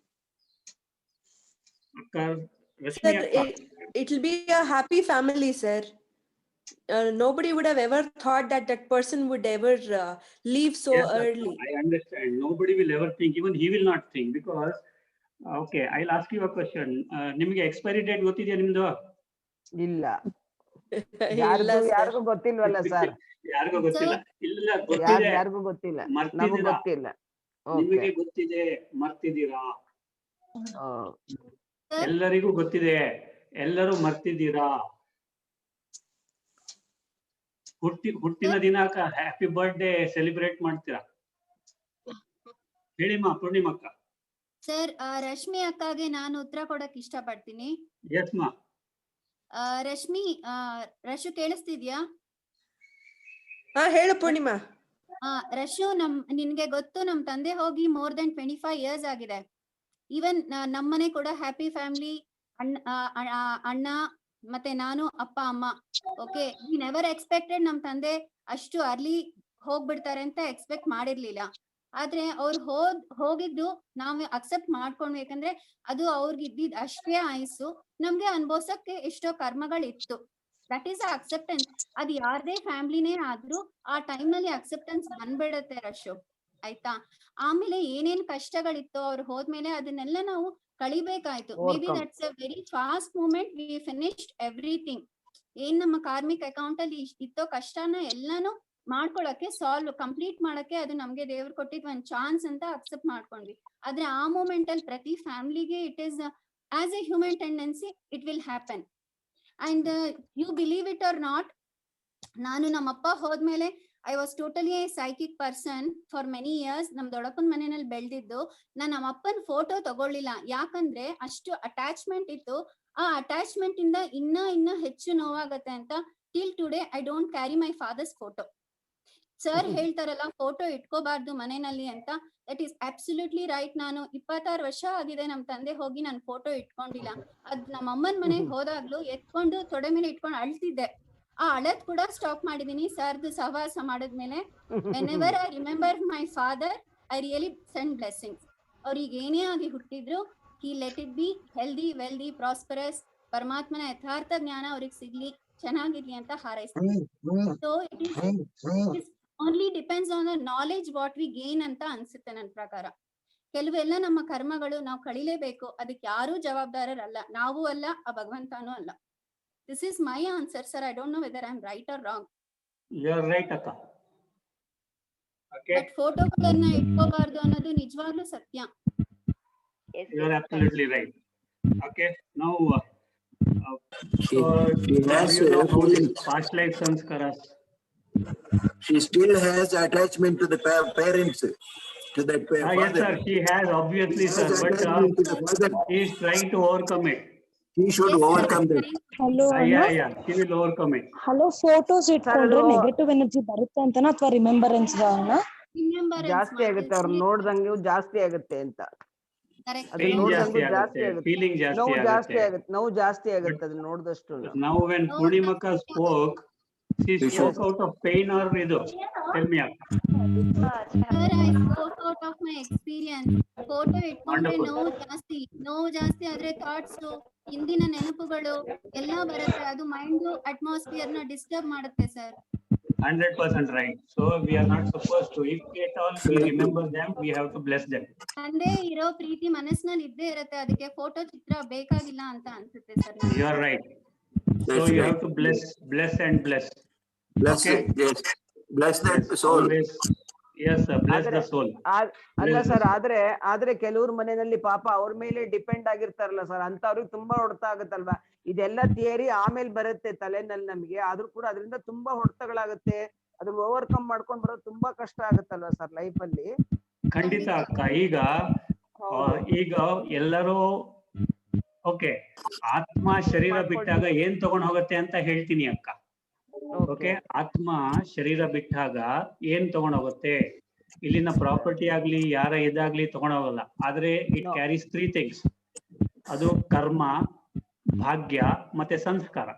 ಅಕ್ಕ? ರಶ್ಮಿ ಅಕ್ಕ, It will be a happy family, sir. Nobody would have ever thought that person would ever leave so early. I understand. Nobody will ever think. Even he will not think because. Okay, I'll ask you a question. ನಿಮಗೆ expiry date ಗೊತ್ತಿದೆಯಾ ನಿಮ್ದು? ಇಲ್ಲ, ಯಾರಿಗೂ ಗೊತ್ತಿಲ್ವಲ್ಲ sir? ಯಾರಿಗೂ ಗೊತ್ತಿಲ್ಲ? ಇಲ್ಲ, ಗೊತ್ತಿದೆ. ಯಾರಿಗೂ ಗೊತ್ತಿಲ್ಲ, ನಮಗ್ ಗೊತ್ತಿಲ್ಲ. ನಿಮಗೆ ಗೊತ್ತಿದೆ, ಮರ್ತಿದ್ದೀರಾ? ಎಲ್ಲರಿಗೂ ಗೊತ್ತಿದೆ, ಎಲ್ಲರೂ ಮರ್ತಿದ್ದೀರಾ? ಹುಟ್ಟಿನ ದಿನಾಂಕ ಹ್ಯಾಪಿ ಬರ್ತ್ಡೇ ಸೆಲೆಬ್ರೇಟ್ ಮಾಡ್ತೀರಾ? ಹೇಳಿಮ್ಮ ಪೂರ್ಣಿಮಕ್ಕ. ಸರ್, ರಶ್ಮಿ ಅಕ್ಕಗೆ ನಾನು ಉತ್ತರ ಕೊಡಕ್ ಇಷ್ಟ ಪಡ್ತೀನಿ. ಎಸ್ ಮಾ. ರಶ್ಮಿ, ರಶು ಕೇಳಿಸ್ತಿದ್ಯಾ? ಹೇಳು ಪೂರ್ಣಿಮಾ. ರಶು, ನಿನ್ಗೆ ಗೊತ್ತು, ನಮ್ ತಂದೆ ಹೋಗಿ more than 25 years ಆಗಿದೆ. ಈವನ್ ನಮ್ಮನೆ ಕೂಡ ಹ್ಯಾಪಿ ಫ್ಯಾಮಿಲಿ. ಅಣ್ಣ ಮತ್ತೆ ನಾನು, ಅಪ್ಪ ಅಮ್ಮ. ಓಕೆ, ವಿ ನೆವರ್ ಎಕ್ಸ್ಪೆಕ್ಟೆಡ್ ನಮ್ ತಂದೆ ಅಷ್ಟು ಅರ್ಲಿ ಹೋಗ್ಬಿಡ್ತಾರೆ ಅಂತ ಎಕ್ಸ್ಪೆಕ್ಟ್ ಮಾಡಿರ್ಲಿಲ್ಲ. ಆದ್ರೆ ಅವ್ರು ಹೋಗಿದ್ದು ನಾವು ಅಕ್ಸೆಪ್ಟ್ ಮಾಡ್ಕೊಂಡ್ವಿ. ಯಾಕಂದ್ರೆ ಅದು ಅವ್ರಿಗೆ ಇದ್ದಿದ್ ಅಷ್ಟೇ ಆಯ್ಸು, ನಮ್ಗೆ ಅನ್ಭವ್ಸಕ್ಕೆ ಎಷ್ಟೋ ಕರ್ಮಗಳಿತ್ತು. That is acceptance. ಅದು ಯಾರದೇ ಫ್ಯಾಮಿಲಿನೇ ಆದ್ರೂ ಆ ಟೈಮ್ ನಲ್ಲಿ ಅಕ್ಸೆಪ್ಟೆನ್ಸ್ ಬಂದ್ಬಿಡತ್ತೆ ರಶು, ಆಯ್ತಾ? ಆಮೇಲೆ ಏನೇನ್ ಕಷ್ಟಗಳಿತ್ತು ಅವ್ರು ಹೋದ್ಮೇಲೆ ಅದನ್ನೆಲ್ಲ ನಾವು ಕಳಿಬೇಕಾಯ್ತು. Maybe that's a very fast moment. We finished everything. ಏನ್ ನಮ್ಮ ಕಾರ್ಮಿಕ್ ಅಕೌಂಟ್ ಅಲ್ಲಿ ಇತ್ತೋ ಕಷ್ಟನ ಎಲ್ಲಾನು ಮಾಡ್ಕೊಳಕ್ಕೆ, ಕಂಪ್ಲೀಟ್ ಮಾಡಕ್ಕೆ ಅದು ನಮ್ಗೆ ದೇವ್ರು ಕೊಟ್ಟಿದ್ ಒಂದ್ ಚಾನ್ಸ್ ಅಂತ ಅಕ್ಸೆಪ್ಟ್ ಮಾಡ್ಕೊಂಡ್ವಿ. ಆದ್ರೆ ಆ ಮೂಮೆಂಟ್ ಅಲ್ಲಿ ಪ್ರತಿ ಫ್ಯಾಮಿಲಿಗೆ it is as a human tendency, it will happen. And you believe it or not, ನಾನು ನಮ್ಮಪ್ಪ ಹೋದ್ಮೇಲೆ I was totally a psychic person for many years. ನಮ್ ದೊಡ್ಡಪ್ಪನ ಮನೆಯಲ್ಲಿ ಬೆಳೆದಿದ್ದು. ನಾನು ನಮ್ಮ ಅಪ್ಪನ ಫೋಟೋ ತಗೊಳ್ಳಿಲ್ಲ, ಯಾಕಂದ್ರೆ ಅಷ್ಟು ಅಟ್ಯಾಚ್ಮೆಂಟ್ ಇತ್ತು. ಆ ಅಟ್ಯಾಚ್ಮೆಂಟ್ ಇಂದ ಇನ್ನ ಹೆಚ್ಚು ನೋವಾಗತ್ತೆ ಅಂತ till today I don't carry my father's photo. Sir ಹೇಳ್ತಾರಲ್ಲ ಫೋಟೋ ಇಟ್ಕೋಬಾರ್ದು ಮನೆಯಲ್ಲಿ ಅಂತ, ದಟ್ ಈಸ್ ಅಬ್ಸಲ್ಯೂಟ್ಲಿ ರೈಟ್. ನಾನು 26 ವರ್ಷ ಆಗಿದೆ ನಮ್ ತಂದೆ ಹೋಗಿ ನಾನು ಫೋಟೋ ಇಟ್ಕೊಂಡಿಲ್ಲ. ಅದ್ ನಮ್ಮ ಅಮ್ಮನ್ ಮನೆಗೆ ಹೋದಾಗ್ಲೂ ಎತ್ಕೊಂಡು ತೊಡೆ ಮೇಲೆ ಇಟ್ಕೊಂಡು ಅಳ್ತಿದ್ದೆ. ಆ ಅಳದ್ ಕೂಡ ಸ್ಟಾಪ್ ಮಾಡಿದೀನಿ ಸರ್ದು ಸಹವಾಸ ಮಾಡಿದ್ಮೇಲೆ. Whenever I remember my father, I really send blessings. ಅವ್ರಿಗೆ ಏನೇ ಆಗಿ ಹುಟ್ಟಿದ್ರು, he let it be healthy, wealthy, prosperous. ಪರಮಾತ್ಮನ ಯಥಾರ್ಥ ಜ್ಞಾನ ಅವ್ರಿಗೆ ಸಿಗ್ಲಿ, ಚೆನ್ನಾಗಿರ್ಲಿ ಅಂತ ಹಾರೈಸ್ತೀನಿ. So it is only depends on the knowledge what we gain ಅಂತ ಅನ್ಸುತ್ತೆ ನನ್ನ ಪ್ರಕಾರ. ಕೆಲವೆಲ್ಲ ನಮ್ಮ ಕರ್ಮಗಳು ನಾವು ಕಳಿಲೇಬೇಕು, ಅದಕ್ಕೆ ಯಾರೂ ಜವಾಬ್ದಾರರಲ್ಲ, ನಾವು ಅಲ್ಲ, ಆ ಭಗವಂತನೂ ಅಲ್ಲ. This is my answer sir. I don't know whether I am right or wrong. You are right ಅಕ್ಕ. ಓಕೆ, ಬಟ್ ಫೋಟೋಗಳನ್ನ ಇಟ್ಕೋಬಾರ್ದು ಅನ್ನೋದು ನಿಜವಾಗ್ಲೂ ಸತ್ಯ. You are absolutely right. Okay, now She has past life sanskaras. she still has attachment to the parents, to that Yes father. sir, she has obviously sir, but Attachment to the father. she is trying to overcome it. She should Yes, sir. overcome that. Hello Yeah, she will overcome it. Hello, photos ಇಟ್ಕೊಂಡ್ರೆ ಅದು- negative energy ಬರುತ್ತೆ ಅಂತನಾ ಅಥವಾ remembrance ಜಾಸ್ತಿ ಆಗುತ್ತೆ, ಅವ್ರು ನೋಡ್ದಂಗೆ ಜಾಸ್ತಿ ಆಗುತ್ತೆ ಅಂತ. ಕರೆಕ್ಟ್. ಅದು Pain ನೋಡ್ದಂಗೂ ಜಾಸ್ತಿ ಜಾಸ್ತಿ ಆಗುತ್ತೆ, ಆಗುತ್ತೆ, feeling ನೋವು ಜಾಸ್ತಿ ಜಾಸ್ತಿ ಆಗುತ್ತೆ. ಆಗುತ್ತೆ, ನೋವು ಜಾಸ್ತಿ ಆಗುತ್ತೆ ಅದನ್ನ ನೋಡಿದಷ್ಟು. Now when Purnimaka spoke, she spoke out of pain or idu? Tell me akka. Sir, I spoke out of my experience. Photo ಇಟ್ಕೊಂಡ್ರೆ Wonderful. ನೋವು ಜಾಸ್ತಿ ಆದ್ರೆ ಥಾಟ್ಸ್, ಹಿಂದಿನ ನೆನಪುಗಳು ಎಲ್ಲ ಬರುತ್ತೆ. ಅದು ಮೈಂಡ್ ಅಟ್ಮಾಸ್ಫಿಯರ್ ನ ಡಿಸ್ಟರ್ಬ್ ಮಾಡುತ್ತೆ sir. 100% right. So we are not supposed to, if at all we remember them, we have to bless them. ತಂದೆ ಇರೋ ಪ್ರೀತಿ ಮನಸ್ಸಿನಲ್ಲಿ ಇದ್ದೇ ಇರುತ್ತೆ, ಅದಕ್ಕೆ ಫೋಟೋ ಚಿತ್ರ ಬೇಕಾಗಿಲ್ಲ ಅಂತ ಅನ್ಸುತ್ತೆ sir. You are right. So That's you right. have to bless and bless. Bless Okay. it, yes. Bless that soul. Always. Yes sir, bless the soul. ಅಲ್ಲ Bless ಸರ್, the ಆದ್ರೆ ಕೆಲವ್ರ ಮನೆಯಲ್ಲಿ ಪಾಪ ಅವ್ರ ಮೇಲೆ ಡಿಪೆಂಡ್ ಆಗಿರ್ತಾರಲ್ಲ ಸರ್, ಅಂತವ್ರಿಗೆ ತುಂಬಾ ಹೊಡೆತ ಆಗುತ್ತಲ್ವಾ. ಇದೆಲ್ಲ ಥಿಯರಿ ಆಮೇಲೆ ಬರುತ್ತೆ ತಲೆನಲ್ಲಿ ನಮ್ಗೆ, ಆದ್ರೂ ಕೂಡ ಅದರಿಂದ ತುಂಬಾ ಹೊಡೆತಗಳಾಗುತ್ತೆ. ಅದ್ರ ಓವರ್ಕಮ್ ಮಾಡ್ಕೊಂಡ್ ಬರೋದು ತುಂಬಾ ಕಷ್ಟ ಆಗುತ್ತಲ್ವಾ ಸರ್ ಲೈಫ್ ಅಲ್ಲಿ. ಖಂಡಿತ ಅಕ್ಕ. ಈಗ ಎಲ್ಲರೂ ಓಕೆ, ಆತ್ಮ ಶರೀರ ಬಿಟ್ಟಾಗ ಏನ್ ತಗೊಂಡ್ ಹೋಗುತ್ತೆ ಅಂತ ಹೇಳ್ತೀನಿ ಅಕ್ಕ. ಓಕೆ, ಆತ್ಮ ಶರೀರ ಬಿಟ್ಟಾಗ ಏನ್ ತಗೊಂಡ್ ಹೋಗುತ್ತೆ? ಇಲ್ಲಿನ ಪ್ರಾಪರ್ಟಿ ಆಗ್ಲಿ ಯಾರ ಇದಾಗ್ಲಿ ತಗೊಂಡ್ ಹೋಗಲ್ಲ. ಆದ್ರೆ ಇಟ್ ಕ್ಯಾರೀಸ್ 3 ಥಿಂಗ್ಸ್. ಅದು ಕರ್ಮ, ಭಾಗ್ಯ ಮತ್ತೆ ಸಂಸ್ಕಾರ.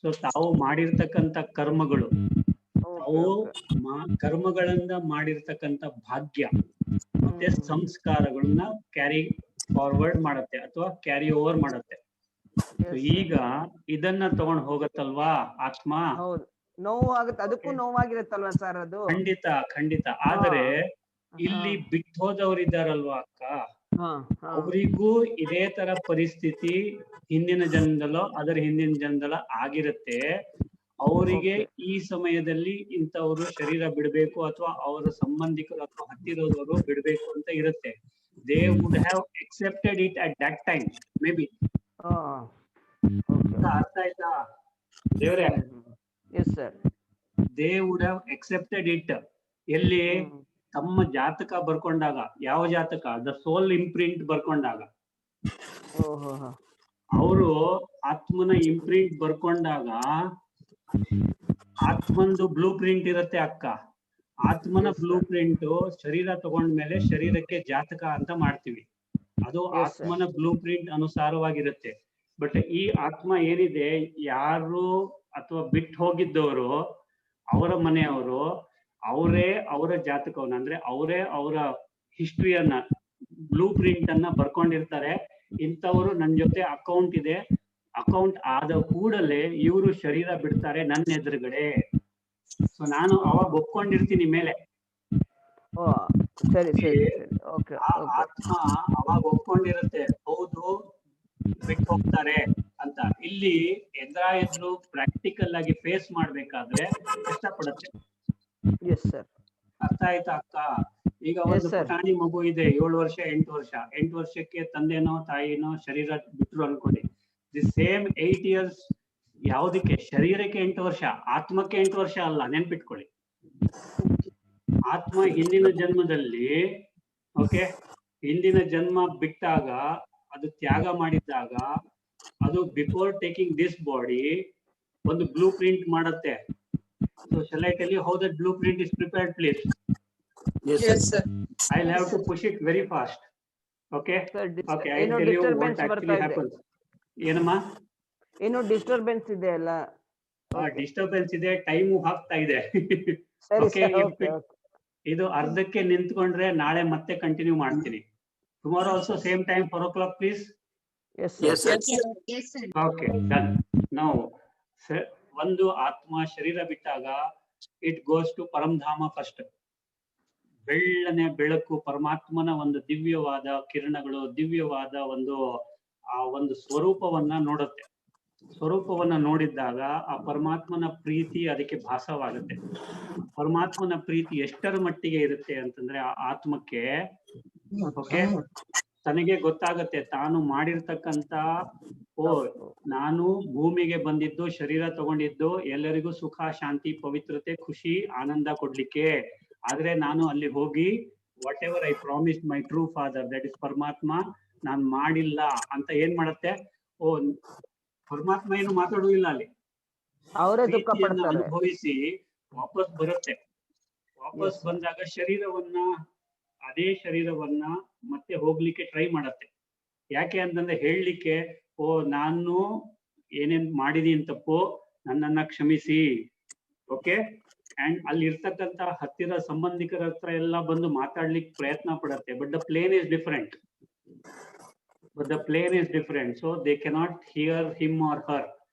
ಸೊ ತಾವು ಮಾಡಿರ್ತಕ್ಕಂಥ ಕರ್ಮಗಳು, ಅವು ಕರ್ಮಗಳಿಂದ ಮಾಡಿರ್ತಕ್ಕಂಥ ಭಾಗ್ಯ ಮತ್ತೆ ಸಂಸ್ಕಾರಗಳನ್ನ ಕ್ಯಾರಿ ಫಾರ್ವರ್ಡ್ ಮಾಡುತ್ತೆ ಅಥವಾ ಕ್ಯಾರಿ ಓವರ್ ಮಾಡುತ್ತೆ. ಈಗ ಇದನ್ನ ತಗೊಂಡ್ ಹೋಗತ್ತಲ್ವಾ ಆತ್ಮ. ಹೌದು, ನೋವು ಆಗುತ್ತೆ, ಅದಕ್ಕೂ ನೋವಾಗಿರುತ್ತಲ್ವಾ ಸರ್ ಅದು. ಖಂಡಿತ. ಆದ್ರೆ ಇಲ್ಲಿ ಬಿಟ್ಟು ಹೋದವ್ರಿದ್ದಾರಲ್ವಾ ಅಕ್ಕ, ಅವರಿಗೂ ಇದೇ ತರ ಪರಿಸ್ಥಿತಿ ಹಿಂದಿನ ಜನ್ಮದಲ್ಲೋ ಅದರ ಹಿಂದಿನ ಜನ್ಮದಲ್ಲ ಆಗಿರುತ್ತೆ. ಅವರಿಗೆ ಈ ಸಮಯದಲ್ಲಿ ಇಂಥವ್ರು ಶರೀರ ಬಿಡ್ಬೇಕು ಅಥವಾ ಅವರ ಸಂಬಂಧಿಕರು ಅಥವಾ ಹತ್ತಿರದವರು ಬಿಡ್ಬೇಕು ಅಂತ ಇರುತ್ತೆ. They would have accepted it at that time maybe. ಅರ್ಥ ಆಯ್ತಾ ದೇವ್ರೆ? Yes sir. They would have accepted it. ಎಲ್ಲಿ? ತಮ್ಮ ಜಾತಕ ಬರ್ಕೊಂಡಾಗ. ಯಾವ ಜಾತಕ? ದ ಸೋಲ್ ಇಂಪ್ರಿಂಟ್ ಬರ್ಕೊಂಡಾಗ. ಅವರು ಆತ್ಮನ ಇಂಪ್ರಿಂಟ್ ಬರ್ಕೊಂಡಾಗ ಆತ್ಮಂದು ಬ್ಲೂ ಪ್ರಿಂಟ್ ಇರುತ್ತೆ ಅಕ್ಕ. ಆತ್ಮನ ಬ್ಲೂ ಪ್ರಿಂಟ್ ಶರೀರ ತಗೊಂಡ್ಮೇಲೆ ಶರೀರಕ್ಕೆ ಜಾತಕ ಅಂತ ಮಾಡ್ತೀವಿ. ಅದು ಆತ್ಮನ ಬ್ಲೂ ಪ್ರಿಂಟ್ ಅನುಸಾರವಾಗಿರುತ್ತೆ. ಬಟ್ ಈ ಆತ್ಮ ಏನಿದೆ, ಯಾರು ಅಥವಾ ಬಿಟ್ಟು ಹೋಗಿದ್ದವರು, ಅವರ ಮನೆಯವರು, ಅವರೇ ಅವರ ಜಾತಕವನ್ನ ಅಂದ್ರೆ ಅವರೇ ಅವರ ಹಿಸ್ಟ್ರಿಯನ್ನ, ಬ್ಲೂ ಪ್ರಿಂಟ್ ಅನ್ನ ಬರ್ಕೊಂಡಿರ್ತಾರೆ. ಇಂಥವ್ರು ನನ್ ಜೊತೆ ಅಕೌಂಟ್ ಇದೆ, ಅಕೌಂಟ್ ಆದ ಕೂಡಲೇ ಇವರು ಶರೀರ ಬಿಡ್ತಾರೆ ನನ್ನ ಎದುರುಗಡೆ. ಸೊ ನಾನು ಅವಾಗ ಒಪ್ಕೊಂಡಿರ್ತೀನಿ ಮೇಲೆ. ಆತ್ಮ ಅವಾಗ ಒಪ್ಕೊಂಡಿರುತ್ತೆ, ಹೌದು ಬಿಟ್ಟು ಹೋಗ್ತಾರೆ ಅಂತ. ಇಲ್ಲಿ ಎದುರು ಪ್ರಾಕ್ಟಿಕಲ್ ಆಗಿ ಫೇಸ್ ಮಾಡ್ಬೇಕಾದ್ರೆ ಕಷ್ಟಪಡುತ್ತೆ. ಅರ್ಥ ಆಯ್ತಾ ಅಕ್ಕ? ಈಗ ಒಂದು ಪುಟಾಣಿ ಮಗು ಇದೆ, 7 ವರ್ಷ 8 ವರ್ಷ. 8 ವರ್ಷಕ್ಕೆ ತಂದೆನೋ ತಾಯಿನೋ ಶರೀರ ಬಿಟ್ರು ಅನ್ಕೊಳ್ಳಿ. ದಿ ಸೇಮ್ 8 years ಯಾವುದಕ್ಕೆ? ಶರೀರಕ್ಕೆ 8 ವರ್ಷ, ಆತ್ಮಕ್ಕೆ 8 ವರ್ಷ ಅಲ್ಲ, ನೆನ್ಪಿಟ್ಕೊಳ್ಳಿ. ಆತ್ಮ ಹಿಂದಿನ ಜನ್ಮದಲ್ಲಿ, ಓಕೆ, ಹಿಂದಿನ ಜನ್ಮ ಬಿಟ್ಟಾಗ, ಅದು ತ್ಯಾಗ ಮಾಡಿದ್ದಾಗ, ಅದು ಬಿಫೋರ್ ಟೇಕಿಂಗ್ ದಿಸ್ ಬಾಡಿ ಒಂದು ಬ್ಲೂ ಪ್ರಿಂಟ್ ಮಾಡುತ್ತೆ. So shall I tell you how that blueprint is prepared, please? Yes, sir. I'll have to push it very fast. Okay. Sir, Okay. I'll ಏನೋ tell you what disturbance actually ಬರ್ತಾ ಇದೆ. happens. ಏನಮ್ಮ? ಏನೋ disturbance ಇದೆ ಅಲ್ಲ. Disturbance ಇದೆ, time ಹಾಕ್ತಾ ಇದೆ. ಸರಿ Okay, ಸರ್, ಓಕೆ ಓಕೆ. ಇದು ಅರ್ಧಕ್ಕೆ ನಿಂತ್ಕೊಂಡ್ರೆ ನಾಳೆ ಮತ್ತೆ ಕಂಟಿನ್ಯೂ ಮಾಡ್ತೀನಿ. Tomorrow also same time 4 o'clock, please. Yes Yes, sir. sir. Yes, sir. Okay, done. Now, ಒಂದು ಆತ್ಮ ಶರೀರ ಬಿಟ್ಟಾಗ ಇಟ್ ಗೋಸ್ ಟು ಪರಮಧಾಮ ಫಸ್ಟ್. ಬೆಳ್ಳನೆ ಬೆಳಕು, ಪರಮಾತ್ಮನ ಒಂದು ದಿವ್ಯವಾದ ಕಿರಣಗಳು, ದಿವ್ಯವಾದ ಒಂದು ಸ್ವರೂಪವನ್ನ ನೋಡುತ್ತೆ. ಸ್ವರೂಪವನ್ನ ನೋಡಿದ್ದಾಗ ಆ ಪರಮಾತ್ಮನ ಪ್ರೀತಿ ಅದಕ್ಕೆ ಭಾಸವಾಗುತ್ತೆ. ಪರಮಾತ್ಮನ ಪ್ರೀತಿ ಎಷ್ಟರ ಮಟ್ಟಿಗೆ ಇರುತ್ತೆ ಅಂತಂದ್ರೆ ಆ ಆತ್ಮಕ್ಕೆ, ಓಕೆ, ತನಗೆ ಗೊತ್ತಾಗತ್ತೆ ತಾನು ಮಾಡಿರ್ತಕ್ಕಂತ, ನಾನು ಭೂಮಿಗೆ ಬಂದಿದ್ದು, ಶರೀರ ತಗೊಂಡಿದ್ದು ಎಲ್ಲರಿಗೂ ಸುಖ, ಶಾಂತಿ, ಪವಿತ್ರತೆ, ಖುಷಿ, ಆನಂದ ಕೊಡ್ಲಿಕ್ಕೆ. ಆದ್ರೆ ನಾನು ಅಲ್ಲಿ ಹೋಗಿ what ever I promised my true father, that is ಪರಮಾತ್ಮ, ನಾನ್ ಮಾಡಿಲ್ಲ ಅಂತ ಏನ್ ಮಾಡತ್ತೆ, ಪರಮಾತ್ಮ ಏನು ಮಾತಾಡುವುದಿಲ್ಲ ಅಲ್ಲಿ. ಅವರೇ ದುಃಖ ಪಡ್ತಾರೆ. ಅನುಭವಿಸಿ ವಾಪಸ್ ಬರುತ್ತೆ. ವಾಪಸ್ ಬಂದಾಗ ಅದೇ ಶರೀರವನ್ನ ಮತ್ತೆ ಹೋಗ್ಲಿಕ್ಕೆ ಟ್ರೈ ಮಾಡತ್ತೆ. ಯಾಕೆ ಅಂತಂದ್ರೆ ಹೇಳಲಿಕ್ಕೆ, ನಾನು ಏನೇನ್ ಮಾಡಿದೀನಿ ತಪ್ಪು, ನನ್ನನ್ನ ಕ್ಷಮಿಸಿ. ಓಕೆ, ಅಂಡ್ ಅಲ್ಲಿ ಇರ್ತಕ್ಕಂತ ಹತ್ತಿರ ಸಂಬಂಧಿಕರ ಹತ್ರ ಎಲ್ಲ ಬಂದು ಮಾತಾಡ್ಲಿಕ್ಕೆ ಪ್ರಯತ್ನ ಪಡತ್ತೆ. But the plane is different. So they cannot hear him or her.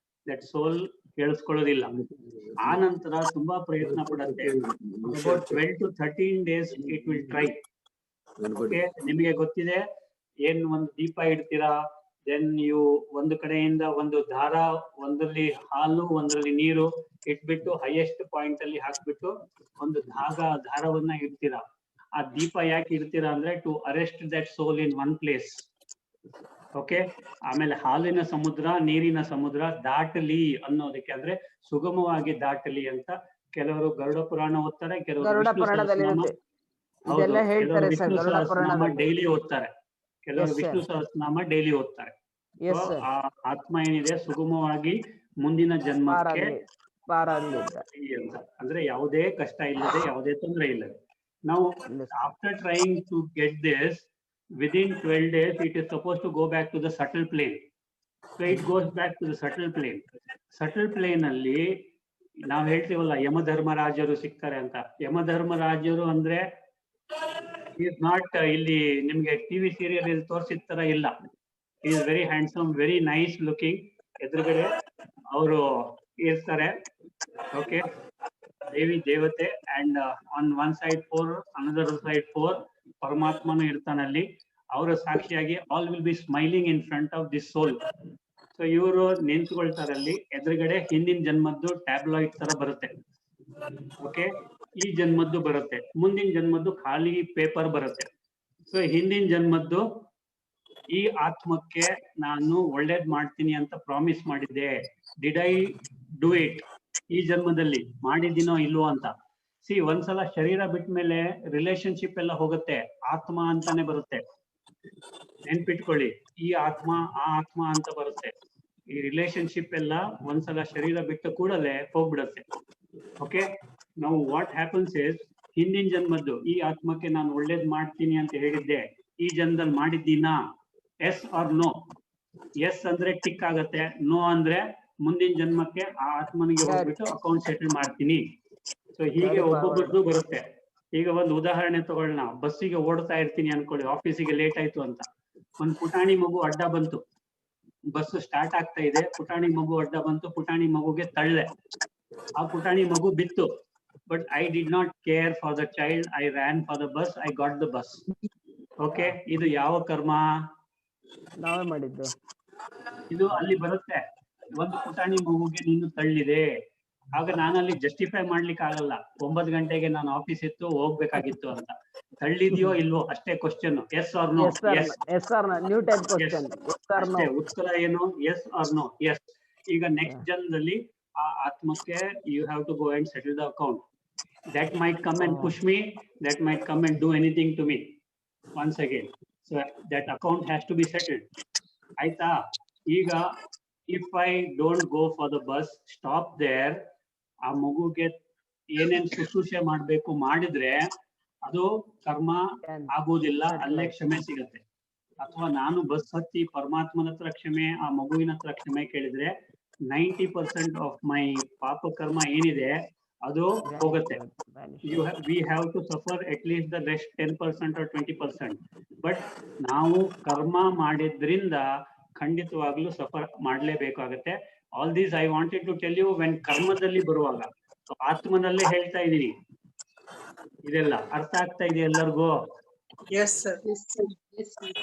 That soul ಕೇಳಿಸ್ಕೊಳ್ಳೋದಿಲ್ಲ. ಆ ನಂತರ ತುಂಬಾ ಪ್ರಯತ್ನ ಪಡತ್ತೆ. About 12 to 13 days it will try. Okay, ನಿಮಗೆ ಗೊತ್ತಿದೆ, ಏನ್ ಒಂದು ದೀಪ ಇಡ್ತೀರಾ, ದೆನ್ ನೀವು ಒಂದು ಕಡೆಯಿಂದ ಒಂದು ದಾರ, ಒಂದರಲ್ಲಿ ಹಾಲು ಒಂದರಲ್ಲಿ ನೀರು ಇಟ್ಬಿಟ್ಟು ಹೈಯೆಸ್ಟ್ ಪಾಯಿಂಟ್ ಅಲ್ಲಿ ಹಾಕ್ಬಿಟ್ಟು ಒಂದು ದಾರವನ್ನ ಇಡ್ತೀರಾ. ಆ ದೀಪ ಯಾಕೆ ಇಡ್ತೀರಾ ಅಂದ್ರೆ to arrest that soul in one place. Okay, ಆಮೇಲೆ ಹಾಲಿನ ಸಮುದ್ರ, ನೀರಿನ ಸಮುದ್ರ ದಾಟಲಿ ಅನ್ನೋದಕ್ಕೆ, ಅಂದ್ರೆ ಸುಗಮವಾಗಿ ದಾಟಲಿ ಅಂತ. ಕೆಲವರು ಗರುಡ ಪುರಾಣ ಓದ್ತಾರೆ, ಕೆಲವರು ವಿಷ್ಣು ಸಹಸ್ರನಾಮ ಡೈಲಿ ಓದ್ತಾರೆ, ಕೆಲವರು ವಿಷ್ಣು ಸಹಸ್ರನಾಮ ಡೈಲಿ ಓದ್ತಾರೆ. ಆ ಆತ್ಮ ಏನಿದೆ ಸುಗಮವಾಗಿ ಮುಂದಿನ ಜನ್ಮಕ್ಕೆ ಅಂತ, ಅಂದ್ರೆ ಯಾವುದೇ ಕಷ್ಟ ಇಲ್ಲದೆ, ಯಾವುದೇ ತೊಂದರೆ ಇಲ್ಲದೆ. ನಾವು after trying to get this, within 12 days it is supposed to go back to the subtle plane. So it goes back to the subtle plane. Subtle plane ಅಲ್ಲಿ ನಾವ್ ಹೇಳ್ತೀವಲ್ಲ, ಯಮಧರ್ಮರಾಜರು ಸಿಗ್ತಾರೆ ಅಂತ. ಯಮಧರ್ಮರಾಜರು ಅಂದ್ರೆ ಈಸ್ ನಾಟ್ ಇಲ್ಲಿ ನಿಮ್ಗೆ ಟಿವಿ ಸೀರಿಯಲ್ ಇಲ್ಲಿ ತೋರಿಸಿದ ತರ ಇಲ್ಲ. Is very handsome, very nice looking. ಎದುರುಗಡೆ ಅವರು ಇರ್ತಾರೆ. ಓಕೆ, ದೇವತೆ, and on one side 4, another side 4 ಪರಮಾತ್ಮನು ಇರ್ತಾನಲ್ಲಿ. ಅವರ ಸಾಕ್ಷಿಯಾಗಿ all will be smiling in front of this soul. So ಇವರು ನಿಂತ್ಕೊಳ್ತಾರಲ್ಲಿ. ಎದುರುಗಡೆ ಹಿಂದಿನ ಜನ್ಮದ್ದು ಟ್ಯಾಬ್ಲಾಯ್ಡ್ ತರ ಬರುತ್ತೆ. ಓಕೆ, ಈ ಜನ್ಮದ್ದು ಬರುತ್ತೆ, ಮುಂದಿನ ಜನ್ಮದ್ದು ಖಾಲಿ ಪೇಪರ್ ಬರುತ್ತೆ. ಸೊ ಹಿಂದಿನ ಜನ್ಮದ್ದು ಈ ಆತ್ಮಕ್ಕೆ ನಾನು ಒಳ್ಳೇದ್ ಮಾಡ್ತೀನಿ ಅಂತ ಪ್ರಾಮಿಸ್ ಮಾಡಿದ್ದೆ. Did I do it? ಈ ಜನ್ಮದಲ್ಲಿ ಮಾಡಿದ್ದೀನೋ ಇಲ್ವೋ ಅಂತ. ಒಂದ್ಸಲ ಶರೀರ ಬಿಟ್ಟ ಮೇಲೆ ರಿಲೇಶನ್ಶಿಪ್ ಎಲ್ಲ ಹೋಗುತ್ತೆ, ಆತ್ಮ ಅಂತಾನೆ ಬರುತ್ತೆ. ನೆನ್ಪಿಟ್ಕೊಳ್ಳಿ, ಈ ಆತ್ಮ ಆ ಆತ್ಮ ಅಂತ ಬರುತ್ತೆ. ಈ ರಿಲೇಶನ್ಶಿಪ್ ಎಲ್ಲ ಒಂದ್ಸಲ ಶರೀರ ಬಿಟ್ಟ ಕೂಡಲೇ ಹೋಗ್ಬಿಡತ್ತೆ. ಓಕೆ, ನಾವು ವಾಟ್ ಹ್ಯಾಪನ್ಸ್ ಇಸ್, ಹಿಂದಿನ ಜನ್ಮದ್ದು ಈ ಆತ್ಮಕ್ಕೆ ನಾನು ಒಳ್ಳೇದ್ ಮಾಡ್ತೀನಿ ಅಂತ ಹೇಳಿದ್ದೆ, ಈ ಜನ್ಮದಲ್ಲಿ ಮಾಡಿದ್ದೀನಾ? Yes or no? ಎಸ್ ಅಂದ್ರೆ ಟಿಕ್ ಆಗತ್ತೆ, ನೋ ಅಂದ್ರೆ ಮುಂದಿನ ಜನ್ಮಕ್ಕೆ ಆ ಆತ್ಮನಿಗೆ ಹೋಗ್ಬಿಟ್ಟು ಅಕೌಂಟ್ ಸೆಟಲ್ ಮಾಡ್ತೀನಿ. ಸೊ ಹೀಗೆ ಒಬ್ಬೊಬ್ಬರದ್ದು ಬರುತ್ತೆ. ಈಗ ಒಂದು ಉದಾಹರಣೆ ತಗೊಳ್ಳೋಣ. ಬಸ್ಸಿಗೆ ಓಡ್ತಾ ಇರ್ತೀನಿ ಅನ್ಕೊಳ್ಳಿ, ಆಫೀಸಿಗೆ ಲೇಟ್ ಆಯ್ತು ಅಂತ. ಒಂದು ಪುಟಾಣಿ ಮಗು ಅಡ್ಡ ಬಂತು, ಬಸ್ ಸ್ಟಾರ್ಟ್ ಆಗ್ತಾ ಇದೆ, ಪುಟಾಣಿ ಮಗು ಅಡ್ಡ ಬಂತು, ಪುಟಾಣಿ ಮಗುಗೆ ತಳ್ಳೆ, ಆ ಪುಟಾಣಿ ಮಗು ಬಿತ್ತು. But I did not care for the child, I ran for the bus, I got the bus. Okay, ಇದು ಯಾವ ಕರ್ಮ? ನಾವೇ ಮಾಡಿದ್ದು. ಇದು ಅಲ್ಲಿ ಬರುತ್ತೆ. ಒಂದು ಪುಟಾಣಿ ಮಗುಗೆ ನೀನು ತಳ್ಳಿದೆ, ಆಗ ನಾನಲ್ಲಿ ಜಸ್ಟಿಫೈ ಮಾಡ್ಲಿಕ್ಕೆ ಆಗಲ್ಲ. 9 ಗಂಟೆಗೆ ನಾನು ಆಫೀಸ್ ಇತ್ತು, ಹೋಗ್ಬೇಕಾಗಿತ್ತು ಅಂತ. ತಳ್ಳಿದ್ಯೋ ಇಲ್ವೋ ಅಷ್ಟೇ ಕ್ವಶನ್. S or no? ಅಷ್ಟೇ ಉತ್ತರ ಏನು? Yes or no? ಎಸ್. ಈಗ ನೆಕ್ಸ್ಟ್ ಜನ್ಮದಲ್ಲಿ ಆ ಆತ್ಮಕ್ಕೆ you have to go and settle the account. That might come and push me, that might come and do anything to me once again. So that account has to be settled. ಆಯ್ತಾ? ಈಗ if I don't go for the bus, stop there, ಆ ಮಗುಗೆ ಏನೇನ್ ಶುಶ್ರೂಷೆ ಮಾಡ್ಬೇಕು ಮಾಡಿದ್ರೆ ಅದು ಕರ್ಮ ಆಗುವುದಿಲ್ಲ, ಅಲ್ಲೇ ಕ್ಷಮೆ ಸಿಗತ್ತೆ. ಅಥವಾ ನಾನು ಬಸ್ ಹತ್ತಿ ಪರಮಾತ್ಮನ ಹತ್ರ ಕ್ಷಮೆ, ಆ ಮಗುವಿನ ಹತ್ರ ಕ್ಷಮೆ ಕೇಳಿದ್ರೆ 90% ಆಫ್ ಮೈ ಪಾಪ ಕರ್ಮ ಏನಿದೆ ಅದು ಹೋಗುತ್ತೆ. We have to suffer at least the rest 10% or 20%. But ನಾವು ಕರ್ಮ ಮಾಡಿದ್ರಿಂದ ಖಂಡಿತವಾಗ್ಲೂ ಸಫರ್ ಮಾಡ್ಲೇಬೇಕಾಗತ್ತೆ. All these I wanted to tell you when ಕರ್ಮದಲ್ಲಿ ಬರುವಾಗ. ಆತ್ಮನಲ್ಲೇ ಹೇಳ್ತಾ ಇದೀನಿ, ಇದೆಲ್ಲ ಅರ್ಥ ಆಗ್ತಾ ಇದೆ ಎಲ್ಲರಿಗೂ? Yes, sir.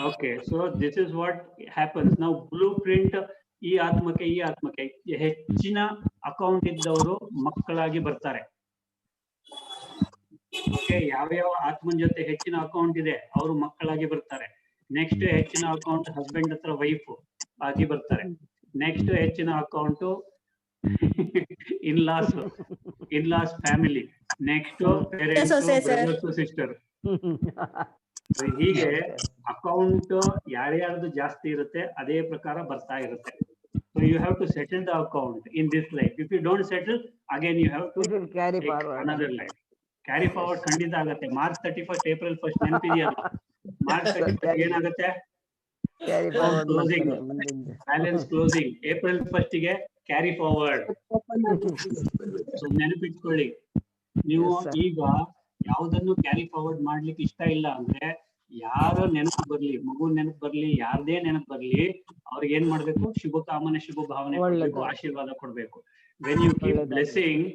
Okay, so this is what happens. Now blueprint ಈ ಆತ್ಮಕ್ಕೆ ಹೆಚ್ಚಿನ ಅಕೌಂಟ್ ಇದ್ದವರು ಮಕ್ಕಳಾಗಿ ಬರ್ತಾರೆ. ಓಕೆ, ಯಾವ್ಯಾವ ಆತ್ಮನ ಜೊತೆ ಹೆಚ್ಚಿನ ಅಕೌಂಟ್ ಇದೆ ಅವರು ಮಕ್ಕಳಾಗಿ ಬರ್ತಾರೆ. ನೆಕ್ಸ್ಟ್ ಹೆಚ್ಚಿನ ಅಕೌಂಟ್ ಹಸ್ಬೆಂಡ್ ಹತ್ರ ವೈಫ್ ಆಗಿ ಬರ್ತಾರೆ. ನೆಕ್ಸ್ಟ್ ಹೆಚ್ಚಿನ account in-laws family. Next parents sister. ಹೀಗೆ ಅಕೌಂಟ್ ಯಾರ್ಯಾರ್ದು ಜಾಸ್ತಿ ಇರುತ್ತೆ ಅದೇ ಪ್ರಕಾರ ಬರ್ತಾ ಇರುತ್ತೆ. So you have to settle the account in this life. If you don't settle, again you have to carry take forward another life. Carry forward ಖಂಡಿತ ಆಗತ್ತೆ. March 31st, April 1st ನೆನಪಿದೆಯಲ್ಲ? March 31st ಏನಾಗುತ್ತೆ? Closing, balance closing. April 1st ಗೆ carry forward. ನೆನಪಿಟ್ಕೊಳ್ಳಿ, ನೀವು ಈಗ ಯಾವ್ದನ್ನು carry forward ಮಾಡ್ಲಿಕ್ಕೆ ಇಷ್ಟ ಇಲ್ಲ ಅಂದ್ರೆ ಯಾರೋ ನೆನಪು ಬರ್ಲಿ, ಮಗು ನೆನಪು ಬರ್ಲಿ, ಯಾರ್ದೇ ನೆನಪು ಬರ್ಲಿ, ಅವ್ರಿಗೆ ಏನ್ ಮಾಡ್ಬೇಕು? ಶುಭ ಕಾಮನೆ, ಶುಭ ಭಾವನೆ ಕೊಡ್ಬೇಕು, ಆಶೀರ್ವಾದ ಕೊಡ್ಬೇಕು. ವೆನ್ ಯು ಕೀಪ್ ಬ್ಲೆಸ್ಸಿಂಗ್,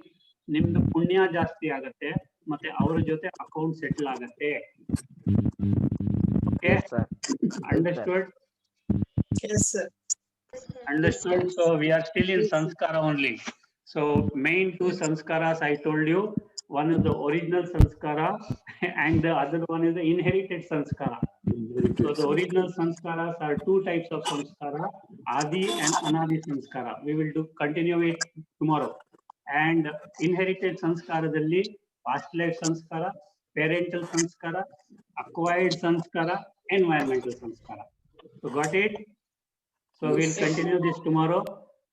ನಿಮ್ದು ಪುಣ್ಯ ಜಾಸ್ತಿ ಆಗತ್ತೆ, ಮತ್ತೆ ಅವ್ರ ಜೊತೆ ಅಕೌಂಟ್ ಸೆಟಲ್ ಆಗತ್ತೆ. Okay, understood? Yes, sir. Understood. So we are still in sanskara only. So main two sanskaras I told you. One is the original sanskara and the other one is the inherited sanskara. So the original sanskaras are two types of sanskara, Adi and Anadi sanskara. We will continue it tomorrow. And inherited sanskara dalli past life sanskara, parental sanskara, acquired sanskara, environmental sanskara. So got it? So we'll continue this tomorrow.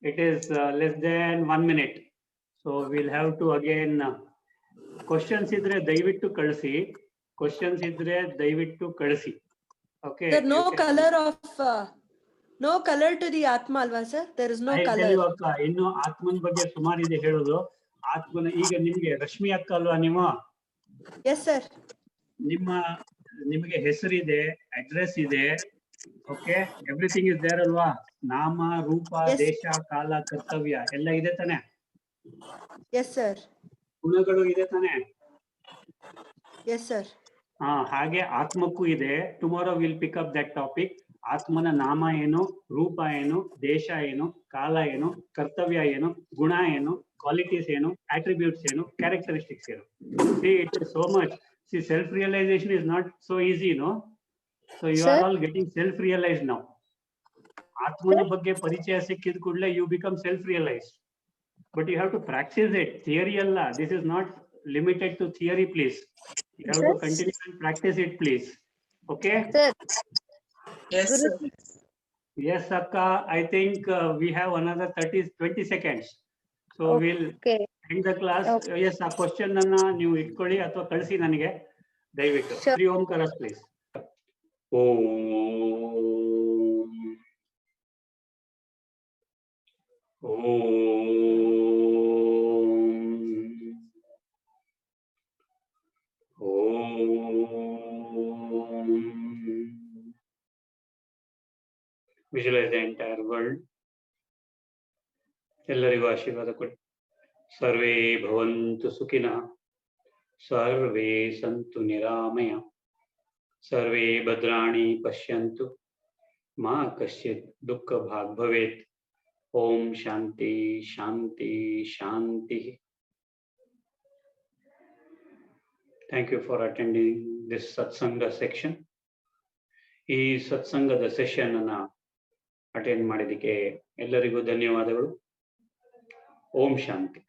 It is less than 1 minute. So we'll have to again questions idre dayaviಟ್ಟು ಕಳಿಸಿ. Questions idre dayaviಟ್ಟು ಕಳಿಸಿ. Okay. Sir, no color to the atma alva sir? There is no color. ಅಕ್ಕ, ಇನ್ನು ಆತ್ಮನ ಬಗ್ಗೆ ಸುಮಾರು ಇದೆ ಹೇಳೋದು. ಆತ್ಮನ ಈಗ ನಿಮ್ಗೆ ರಶ್ಮಿ ಅಕ್ಕ ಅಲ್ವಾ ನೀವು? Yes sir. ನಿಮಗೆ ಹೆಸರಿದೆ, ಅಡ್ರೆಸ್ ಇದೆ. ಓಕೆ, ಎವ್ರಿಥಿಂಗ್ ಇಸ್ ದೇರ್ ಅಲ್ವಾ? ನಾಮ, ರೂಪ, ದೇಶ, ಕಾಲ, ಕರ್ತವ್ಯ ಎಲ್ಲ ಇದೆ ತಾನೆ? Yes sir. ಗುಣಗಳು ಇದೆ ತಾನೆ? Yes sir. ಹಾಗೆ ಆತ್ಮಕ್ಕೂ ಇದೆ. Tomorrow will pick up that topic. ಆತ್ಮನ ನಾಮ ಏನು, ರೂಪ ಏನು, ದೇಶ ಏನು, ಕಾಲ ಏನು, ಕರ್ತವ್ಯ ಏನು, ಗುಣ ಏನು, ಕ್ವಾಲಿಟೀಸ್ ಏನು, ಅಟ್ರಿಬ್ಯೂಟ್ಸ್ ಏನು, ಕ್ಯಾರೆಕ್ಟರಿಸ್ಟಿಕ್ಸ್ ಏನು. See, it is so much. See, self-realization is not so easy, no? So you are all getting self-realized now. Atmana ಬಗ್ಗೆ ಪರಿಚಯ ಸಿಕ್ಕಿದ ಕೂಡಲೇ you become self-realized. But you have to practice it. Theory alla. This is not limited to theory, please. You have to continue and practice it, please. Okay? Yes, sir. Yes, Akka. I think we have another 20 seconds. So we'll end the class. Yes, a question nanna ನೀವು ಇಟ್ಕೊಳ್ಳಿ ಅಥವಾ ಕಳಿಸಿ ನನಗೆ ದಯವಿಟ್ಟು. 3 ಓಂಕಾರಸ್ please. Om. Visualize the entire world. ಎಲ್ಲರಿಗೂ ಆಶೀರ್ವಾದ ಕೊಡಿ. ಸರ್ವೇ ಭವಂತು ಸುಖಿನಃ, ಸರ್ವೇ ಸಂತು ನಿರಾಮಯ, ಸರ್ವೇ ಭದ್ರಾಣಿ ಪಶ್ಯಂತು, ಮಾ ಕಶ್ಚಿತ್ ದುಃಖ ಭಾಗ್ ಭವೇತ್. ಓಂ ಶಾಂತಿ ಶಾಂತಿ ಶಾಂತಿ. Thank you for attending this satsanga section. ಈ ಸತ್ಸಂಗದ ಸೆಷನ್ ಅನ್ನ ಅಟೆಂಡ್ ಮಾಡಿದ್ದಕ್ಕೆ ಎಲ್ಲರಿಗೂ ಧನ್ಯವಾದಗಳು. ಓಂ ಶಾಂತಿ.